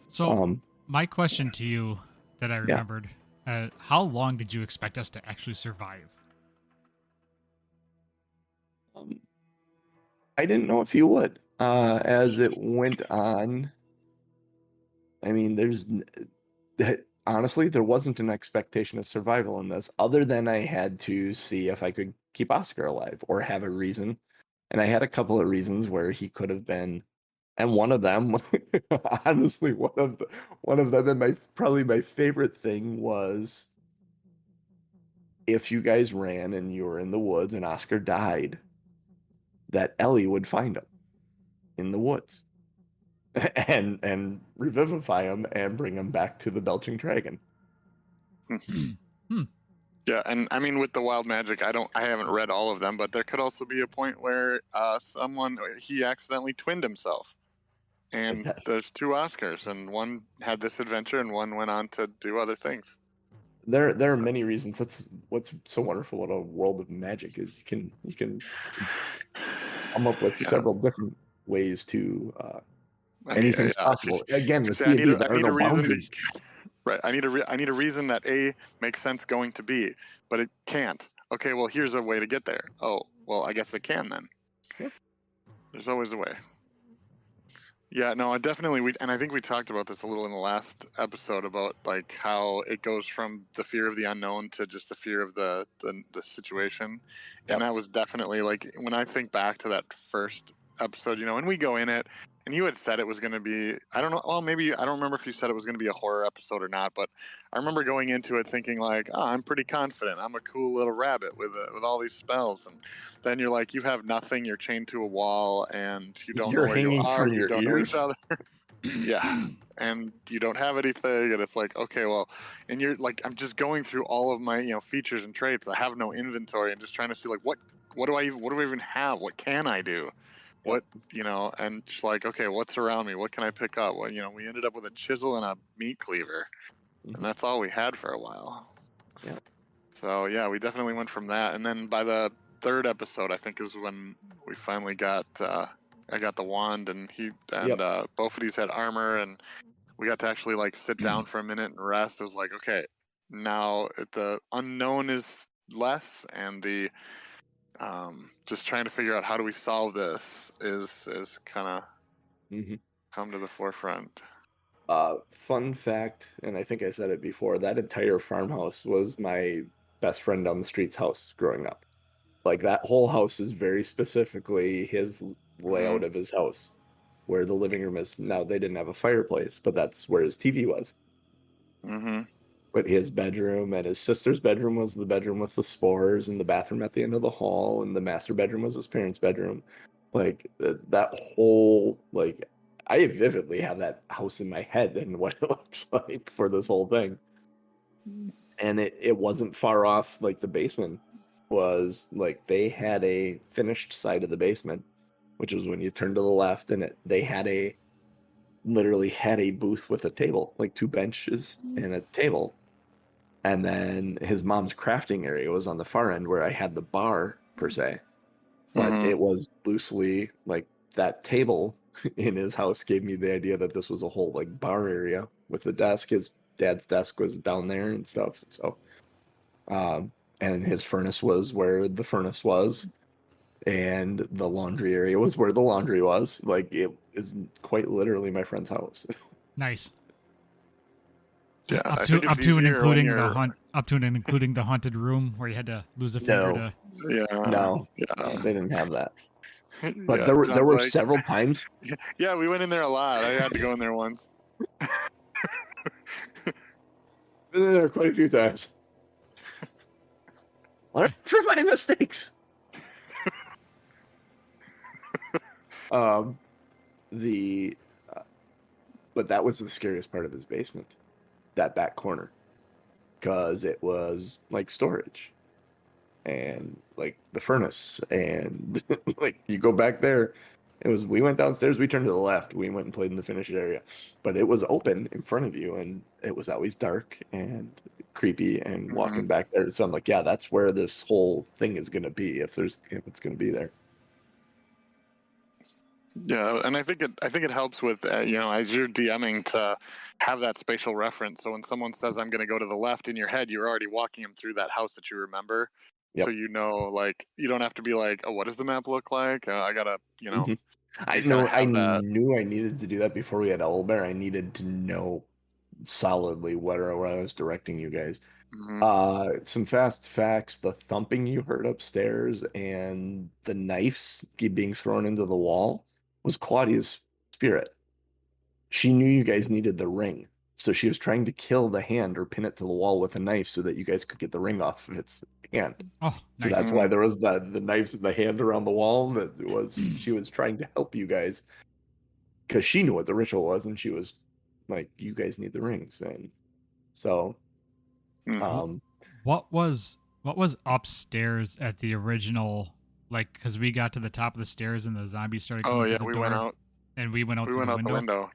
So my question to you that I remembered, how long did you expect us to actually survive? I didn't know if you would. As it went on, I mean, honestly, there wasn't an expectation of survival in this, other than I had to see if I could keep Oscar alive or have a reason. And I had a couple of reasons where he could have been, and one of them, honestly, one of them, and probably my favorite thing was, if you guys ran and you were in the woods and Oscar died, that Ellie would find him in the woods and revivify him and bring him back to the Belching Dragon. Yeah, and I mean, with the wild magic, I haven't read all of them, but there could also be a point where he accidentally twinned himself, and there's two Oscars, and one had this adventure and one went on to do other things. There are many reasons. That's what's so wonderful about a world of magic, is you can come up with several different ways to anything's possible. Again, with D&D, there are no boundaries. Right. I need a reason that A makes sense going to B, but it can't. Okay, well, here's a way to get there. Oh, well, I guess it can then. Yep. There's always a way. Yeah, no, I think we talked about this a little in the last episode about like how it goes from the fear of the unknown to just the fear of the situation. Yep. And that was definitely, like, when I think back to that first episode, and we go in it, and you had said it was going to be, I don't know, well, maybe, I don't remember if you said it was going to be a horror episode or not, but I remember going into it thinking like, I'm pretty confident. I'm a cool little rabbit with all these spells. And then you're like, you have nothing. You're chained to a wall, and you don't know where you are. You don't know each other. Yeah. And you don't have anything. And it's like, okay, well, and you're like, I'm just going through all of my, features and traits. I have no inventory, and just trying to see like, what do I even have? What can I do? What, and just like, okay, what's around me? What can I pick up? Well, we ended up with a chisel and a meat cleaver, and that's all we had for a while. Yeah. So yeah, we definitely went from that, and then by the third episode, I think, is when we finally got. I got the wand, and Bophadese had armor, and we got to actually like sit down for a minute and rest. It was like, okay, now the unknown is less, and the just trying to figure out how do we solve this is kind of come to the forefront. Fun fact, and I think I said it before, that entire farmhouse was my best friend down the street's house growing up. Like, that whole house is very specifically his layout of his house, where the living room is. Now, they didn't have a fireplace, but that's where his TV was. But his bedroom and his sister's bedroom was the bedroom with the spores, and the bathroom at the end of the hall, and the master bedroom was his parents' bedroom. Like, that whole, like, I vividly have that house in my head and what it looks like for this whole thing. And it wasn't far off. Like, the basement was, like, they had a finished side of the basement, which was when you turn to the left, and they literally had a booth with a table, like 2 benches and a table. And then his mom's crafting area was on the far end, where I had the bar per se, but it was loosely like that table in his house gave me the idea that this was a whole like bar area with the desk. His dad's desk was down there and stuff. So, and his furnace was where the furnace was, and the laundry area was where the laundry was. Like it is quite literally my friend's house. Nice. Yeah, Up I to think it's up to and easier when including the you're. up to and including the haunted room where you had to lose a finger No, to. no, Yeah, they didn't have that. But yeah. there John's were like, several times. yeah, we went in there a lot. I had to go in there once. Been in there quite a few times. Learn from my mistakes. The but that was the scariest part of his basement, that back corner, because it was like storage and like the furnace and like you go back there. We went downstairs, we turned to the left, we went and played in the finished area, but it was open in front of you and it was always dark and creepy and walking back there. So I'm like, yeah, that's where this whole thing is going to be if it's going to be there. Yeah, and I think it helps with as you're DMing to have that spatial reference. So when someone says I'm going to go to the left, in your head you're already walking them through that house that you remember. Yep. So like you don't have to be like, oh, what does the map look like? I gotta I you kinda know. I have that. knew I needed to do that before we had Owlbear. I needed to know solidly where I was directing you guys. Some fast facts: the thumping you heard upstairs and the knives being thrown into the wall was Claudia's spirit. She knew you guys needed the ring, so she was trying to kill the hand or pin it to the wall with a knife so that you guys could get the ring off of its hand. Oh, So nice. that's why there was the knives in the hand around the wall. She was trying to help you guys because she knew what the ritual was, and she was like, "You guys need the rings." And so, What was upstairs at the original? Like, because we got to the top of the stairs and the zombies started coming through the we door, went out. and we went out through The window.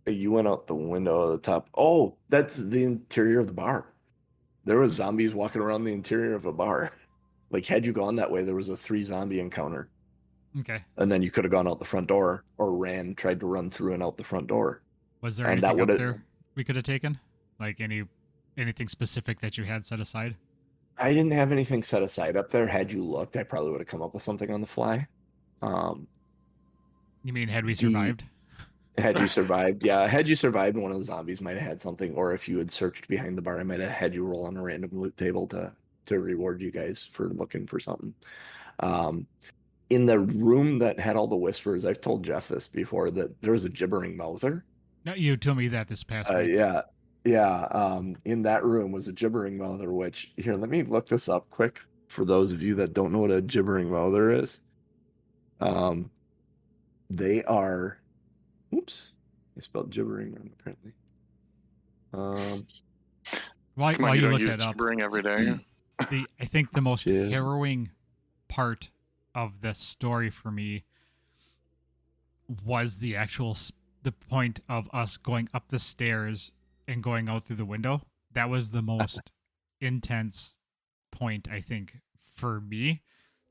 You went out the window at the top. Oh, that's the interior of the bar. There was zombies walking around the interior of a bar. Like, had you gone that way, there was a 3 zombie encounter. Okay. And then you could have gone out the front door or tried to run through and out the front door. Was there And anything up there we could have taken? Like anything specific that you had set aside? I didn't have anything set aside up there. Had you looked, I probably would have come up with something on the fly. You mean had we survived? Had you survived, yeah. Had you survived, one of the zombies might have had something. Or if you had searched behind the bar, I might have had you roll on a random loot table to reward you guys for looking for something. In the room that had all the whispers, I've told Jeff this before, that there was a gibbering mouther. No, you told me that this past week. Yeah. In that room was a gibbering mouther, which, here, let me look this up quick for those of you that don't know what a gibbering mouther is. They are, oops, I spelled gibbering wrong, apparently. While you look that up, gibbering every day. I think the most harrowing part of the story for me was the point of us going up the stairs and going out through the window. That was the most intense point, I think, for me,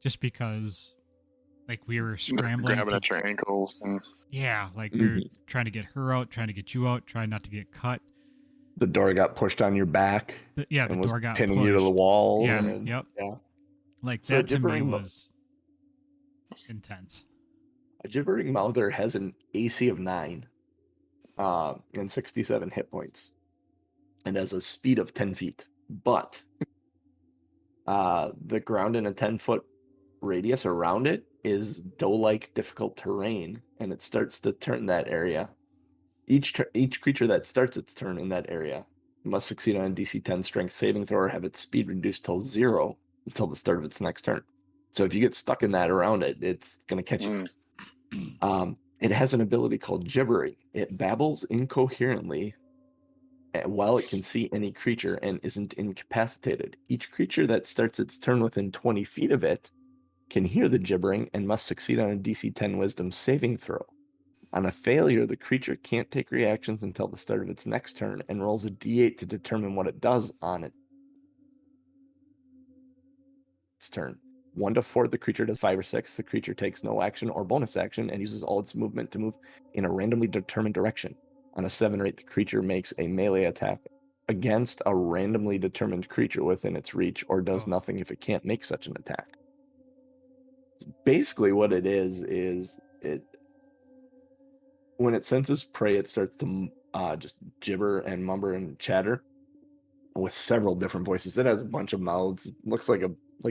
just because like we were scrambling, grabbing at your ankles, and yeah, like we were trying to get her out, trying to get you out, trying not to get cut. The door got pushed on your back. The door got pinning pushed. you to the wall. Yeah, yeah. Like so that to me was intense. A gibbering mouther has an AC of 9 and 67 hit points and has a speed of 10 feet. But the ground in a 10-foot radius around it is dough-like difficult terrain, and it starts to turn that area. Each creature that starts its turn in that area must succeed on a DC 10 strength saving throw or have its speed reduced till 0 until the start of its next turn. So if you get stuck in that around it, it's going to catch you. It has an ability called gibbering. It babbles incoherently while it can see any creature and isn't incapacitated. Each creature that starts its turn within 20 feet of it can hear the gibbering and must succeed on a DC 10 wisdom saving throw. On a failure, the creature can't take reactions until the start of its next turn and rolls a d8 to determine what it does on its turn. 1 to 4, the creature does 5 or 6. The creature takes no action or bonus action and uses all its movement to move in a randomly determined direction. On a 7 or 8, the creature makes a melee attack against a randomly determined creature within its reach, or does nothing if it can't make such an attack. So basically, what it is it when it senses prey, it starts to just gibber and mumber and chatter with several different voices. It has a bunch of mouths. It looks like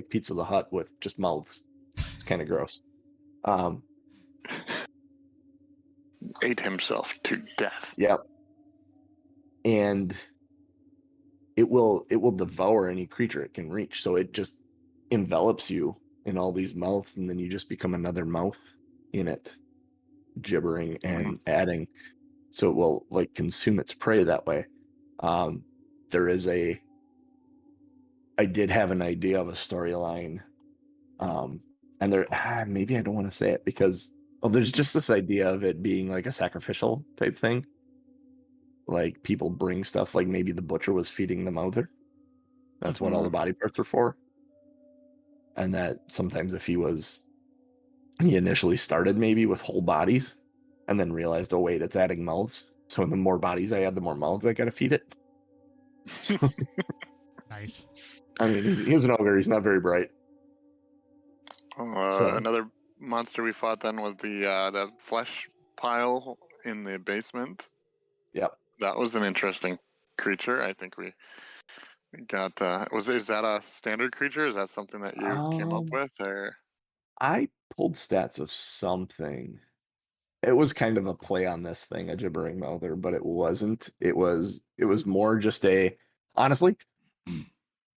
Pizza the Hut with just mouths. It's kind of gross. Ate himself to death. Yep. And it will devour any creature it can reach. So it just envelops you in all these mouths, and then you just become another mouth in it, gibbering and adding. So it will like consume its prey that way. I did have an idea of a storyline, and there maybe I don't want to say it because there's just this idea of it being like a sacrificial type thing. Like people bring stuff, like maybe the butcher was feeding the mouther. That's what all the body parts are for. And that sometimes if he initially started maybe with whole bodies and then realized, oh wait, it's adding mouths. So the more bodies I add, the more mouths I gotta feed it. Nice. I mean, he's an ogre. He's not very bright. Another monster we fought then was the flesh pile in the basement. Yep. That was an interesting creature. I think we got. Is that a standard creature? Is that something that you came up with, or? I pulled stats of something. It was kind of a play on this thing, a gibbering mouther, but it wasn't. It was more just honestly,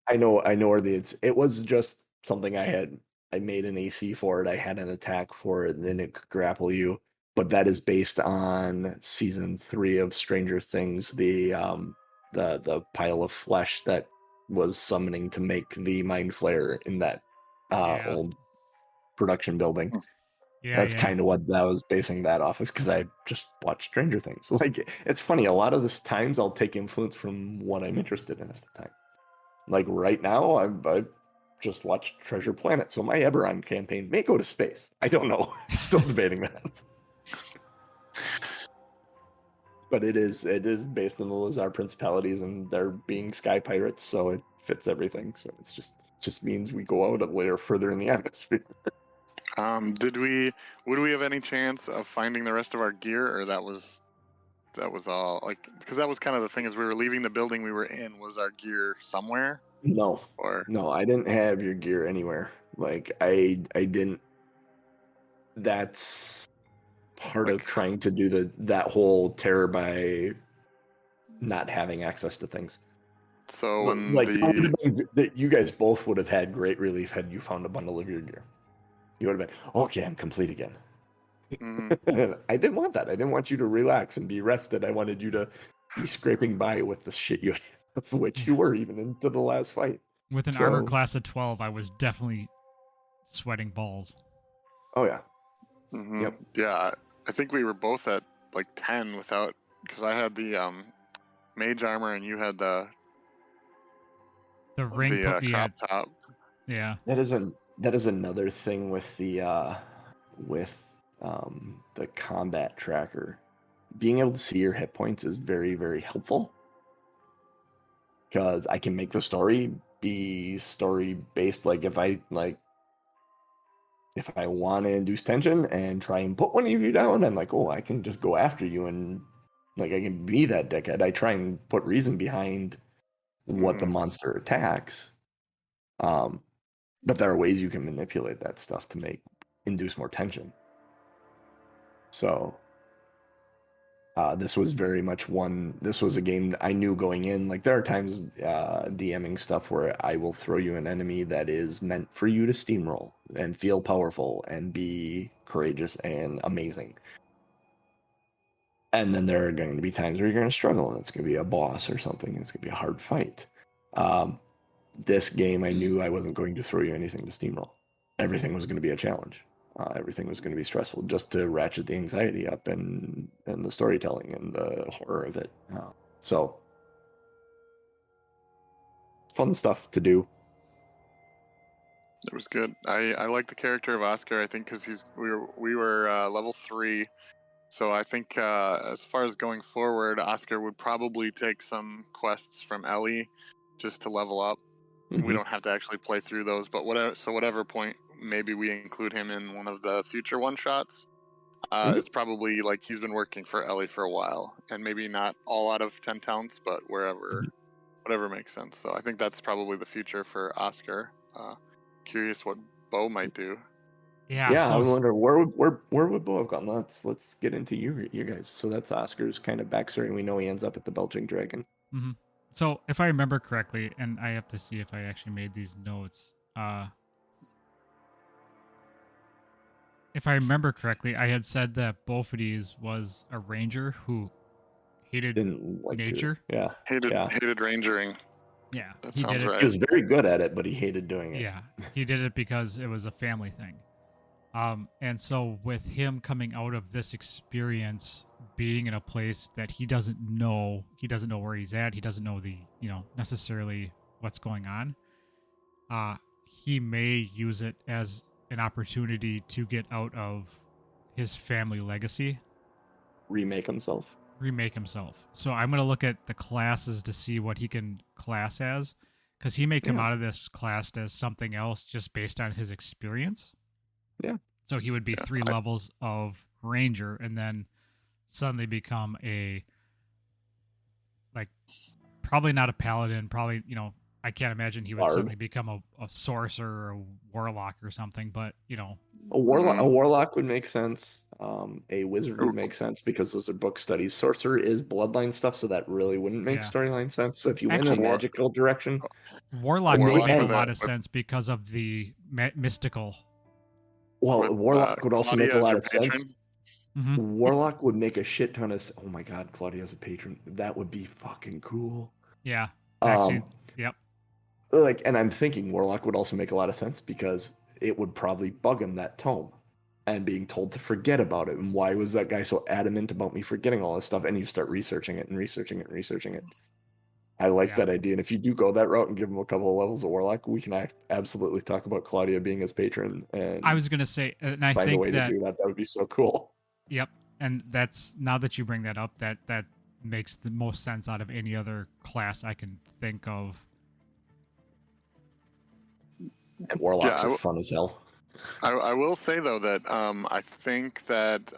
I know where it was just something I made an AC for it. I had an attack for it, and then it could grapple you. But that is based on season 3 of Stranger Things, the pile of flesh that was summoning to make the mind flare in that old production building. That's kind of what that was basing that off of, because I just watched Stranger Things. Like, it's funny, a lot of the times I'll take influence from what I'm interested in at the time. Like right now, I just watched Treasure Planet, so my Eberron campaign may go to space. I don't know. Still debating that. But it is based on the Lizard Principalities and they're being sky pirates, so it fits everything. So it's just means we go out a layer further in the atmosphere. Would we have any chance of finding the rest of our gear, or that was all, like, because that was kind of the thing, as we were leaving the building we were in, was our gear somewhere? No, I didn't have your gear anywhere. Like I didn't. That's part of trying to do that whole terror by not having access to things. So when that you guys both would have had great relief had you found a bundle of your gear. You would have been, okay, I'm complete again. I didn't want that. I didn't want you to relax and be rested. I wanted you to be scraping by with the shit you of which you were even into the last fight. With an armor class of 12, I was definitely sweating balls. Oh yeah. Mm-hmm. Yep. Yeah, I think we were both at like 10 without, because I had the mage armor and you had the ring, crop top. Yeah. That is another thing with the combat tracker. Being able to see your hit points is very, very helpful, because I can make the story be story based. Like if I want to induce tension and try and put one of you down, I'm like, oh, I can just go after you, and like I can be that dickhead. I try and put reason behind what the monster attacks. But there are ways you can manipulate that stuff to induce more tension. So this was very much this was a game that I knew going in. Like there are times DMing stuff where I will throw you an enemy that is meant for you to steamroll and feel powerful and be courageous and amazing. And then there are going to be times where you're going to struggle, and it's going to be a boss or something. It's going to be a hard fight. This game, I knew I wasn't going to throw you anything to steamroll. Everything was going to be a challenge. Everything was going to be stressful, just to ratchet the anxiety up and the storytelling and the horror of it. So fun stuff to do. It was good. I like the character of Oscar. I think because we were level 3, so I think as far as going forward, Oscar would probably take some quests from Ellie just to level up. We Mhm. don't have to actually play through those, but whatever point maybe we include him in one of the future one shots. Mhm. It's probably like he's been working for Ellie for a while, and maybe not all out of 10 talents, but whatever makes sense. So I think that's probably the future for Oscar. Curious what Bo might do. Yeah. Yeah, I So wonder where would Bo have gone? Let's get into you guys. So that's Oscar's kind of backstory, and we know he ends up at the Belching Dragon. mhm. So if I remember correctly, and I have to see if I actually made these notes. If I remember correctly, I had said that Bophadese was a ranger who hated Didn't like to. nature. Yeah, Hated yeah. rangering. Yeah, That he did sounds it. right. He was very good at it, but he hated doing it. Yeah, he did it because it was a family thing. And so with him coming out of this experience, being in a place that he doesn't know where he's at, he doesn't know necessarily what's going on. He may use it as an opportunity to get out of his family legacy, Remake himself. remake himself. So I'm gonna look at the classes to see what he can class as, because he may come Yeah. out of this class as something else just based on his experience. Yeah. So he would be 3 levels of ranger and then suddenly become probably not a paladin, probably, I can't imagine he would Bard. suddenly become a sorcerer or a warlock or something, but A warlock would make sense. A wizard would make sense because those are book studies. Sorcerer is bloodline stuff, so that really wouldn't make Yeah. storyline sense. So if you went in Actually, a magical direction, warlock Warlock would make a with lot of sense because of the mystical. well, With, warlock would also Claudia make a as lot your of sense. patron? Mhm. Warlock would make a shit ton of. Oh my god, Claudia as a patron. That would be fucking cool. Yeah, actually, Um, yep. and I'm thinking Warlock would also make a lot of sense because it would probably bug him, that tome, and being told to forget about it. And why was that guy so adamant about me forgetting all this stuff? And you start researching it and researching it and researching it. I like Yeah. that idea. And if you do go that route and give him a couple of levels of Warlock, we can absolutely talk about Claudia being his patron. And I was gonna say, and I find a think way that, to do that. That would be so cool. yep, and that's, now that you bring that up, that makes the most sense out of any other class I can think of. And Warlocks Yeah, are fun as hell. I will say though that I think that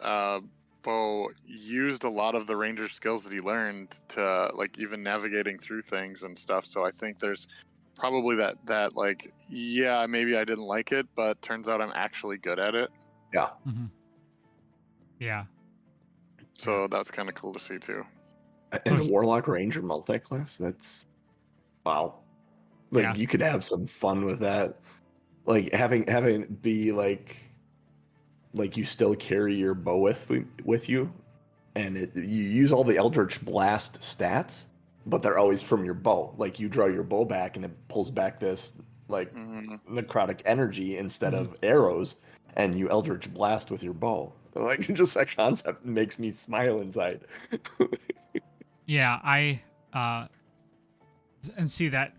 Bo used a lot of the ranger skills that he learned to like even navigating through things and stuff. So I think there's probably that like, yeah, maybe I didn't like it, but turns out I'm actually good at it. Yeah. Mm-hmm. Yeah. So that's kind of cool to see too. And a Warlock Ranger multi-class, that's wow. Like Yeah. you could have some fun with that. Like having it be like you still carry your bow with you, and you use all the Eldritch Blast stats, but they're always from your bow. Like you draw your bow back and it pulls back this like necrotic energy instead of arrows, and you Eldritch Blast with your bow. Like just that concept makes me smile inside. Yeah, I and see that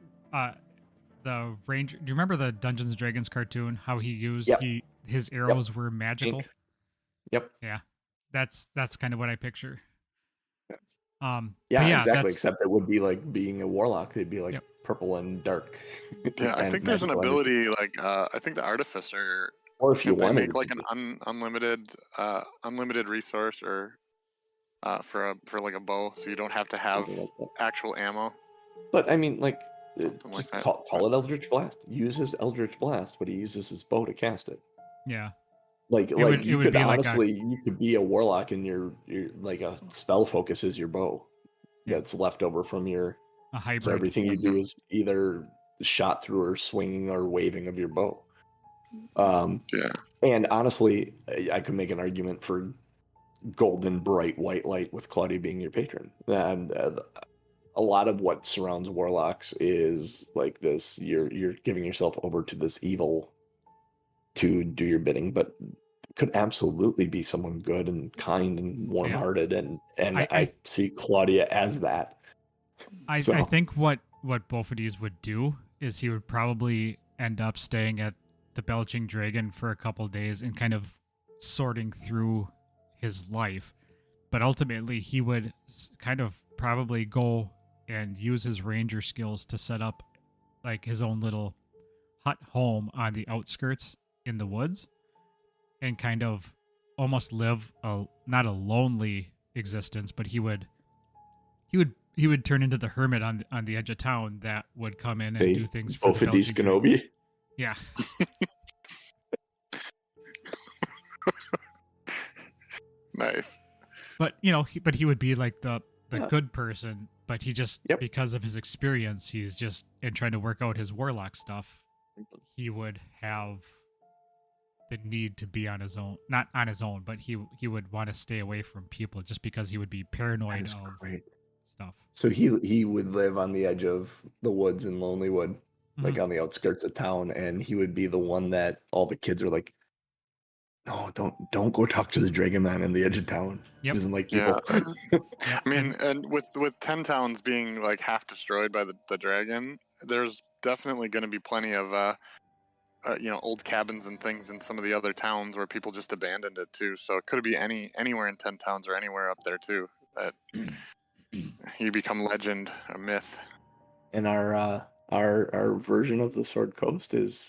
the ranger. Do you remember the Dungeons and Dragons cartoon? How he used his arrows were magical. Yep. Yeah, that's kind of what I picture. Yeah, exactly. Except it would be like being a warlock. They'd be like purple and dark. Yeah, I think there's an ability like I think the artificer. Or if you want wanted to make like an unlimited resource or for like a bow, so you don't have to have actual ammo. But I mean, like, like that. call it Eldritch Blast. Use his Eldritch Blast, but he uses his bow to cast it. Yeah. You could honestly, you could be a warlock and your like a spell focus is your bow. That's left over from your a hybrid. So everything you do is either shot through or swinging or waving of your bow. And honestly, I could make an argument for golden bright white light with Claudia being your patron. And a lot of what surrounds warlocks is like this: you're giving yourself over to this evil to do your bidding, but could absolutely be someone good and kind and warm-hearted, and I see Claudia as that. I think what Bophadese would do is he would probably end up staying at the belching dragon for a couple days and kind of sorting through his life. But ultimately, he would kind of probably go and use his ranger skills to set up like his own little hut home on the outskirts in the woods and kind of almost live not a lonely existence, but he would turn into the hermit on the edge of town that would come in and do things for the Bophadese Belgian Kenobi. Yeah. Nice. But he would be like the Yeah. good person, but he just Yep. because of his experience, he's just in trying to work out his warlock stuff, he would have the need to be on his own, not on his own, but he would want to stay away from people just because he would be That paranoid is of great. stuff. So he would live on the edge of the woods in Lonelywood, like Mhm. on the outskirts of town, and he would be the one that all the kids are like, "No, don't go talk to the Dragon Man in the edge of town. He Yep. doesn't like Yeah. people." Yep. I mean, and with 10 towns being like half destroyed by the dragon, there's definitely going to be plenty of old cabins and things in some of the other towns where people just abandoned it too. So it could be anywhere in 10 towns or anywhere up there too that you become legend, a myth. And our version of the Sword Coast is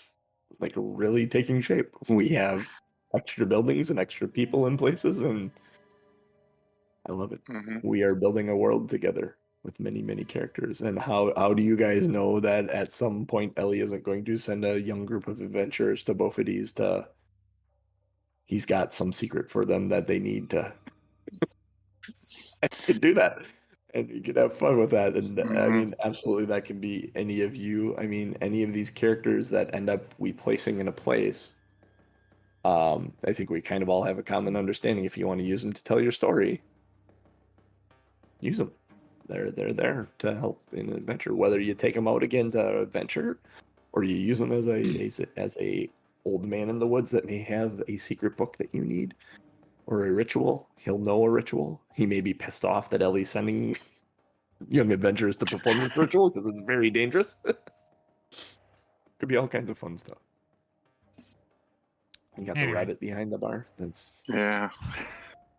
like really taking shape. We have extra buildings and extra people in places, and I love it. Hmm. We are building a world together with many, many characters. And how do you guys know that at some point Ellie isn't going to send a young group of adventurers to Bophadese to he's got some secret for them that they need to do that. And you can have fun with that. And I Mhm. mean, absolutely that can be any of you. I mean, any of these characters that end up we placing in a place. I think we kind of all have a common understanding. If you want to use them to tell your story, use them. They're there to help in an adventure. Whether you take them out again to adventure, or you use them as a old man in the woods that may have a secret book that you need, or a ritual. He'll know a ritual. He may be pissed off that Ellie's sending young adventurers to perform this ritual because it's very dangerous. Could be all kinds of fun stuff. You got the Anyway. rabbit behind the bar. That's Yeah,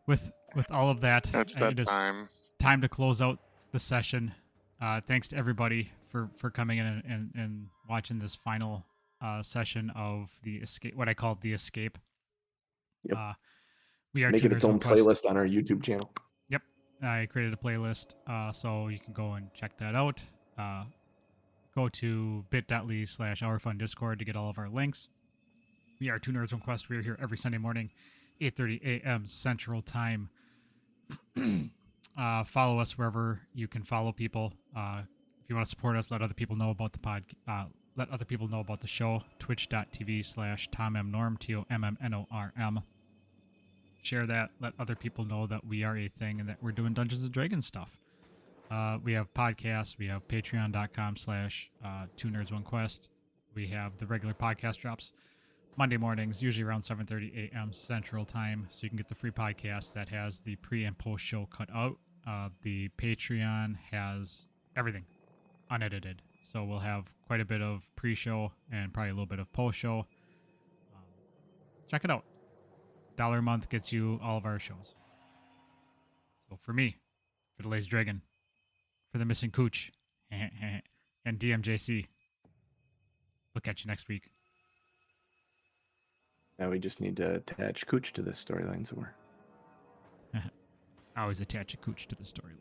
With all of that, that's that it is time. time to close out the session. Thanks to everybody for coming in and watching this final session of the escape. What I call the escape. Yep. We are make it its own Quest. playlist on our YouTube channel. Yep, I created a playlist, so you can go and check that out. Go to bit.ly/OurFunDiscord to get all of our links. We are Two Nerds on Quest. We are here every Sunday morning, 8:30 a.m. Central Time. Follow us wherever you can follow people. If you want to support us, let other people know about the let other people know about the show. Twitch.tv/TomMNorm, TOMMNORM. Share that. Let other people know that we are a thing and that we're doing Dungeons and Dragons stuff. We have podcasts. We have patreon.com/Two Nerds One Quest. We have the regular podcast drops Monday mornings, usually around 7:30 a.m. Central Time, so you can get the free podcast that has the pre and post show cut out. The Patreon has everything unedited, so we'll have quite a bit of pre-show and probably a little bit of post-show. Check it out. $1 a month gets you all of our shows. So for me, for the Lazy Dragon, for the Missing Cooch, and DMJC, we'll catch you next week. Now we just need to attach Cooch to this storyline somewhere. I always attach a Cooch to the storyline.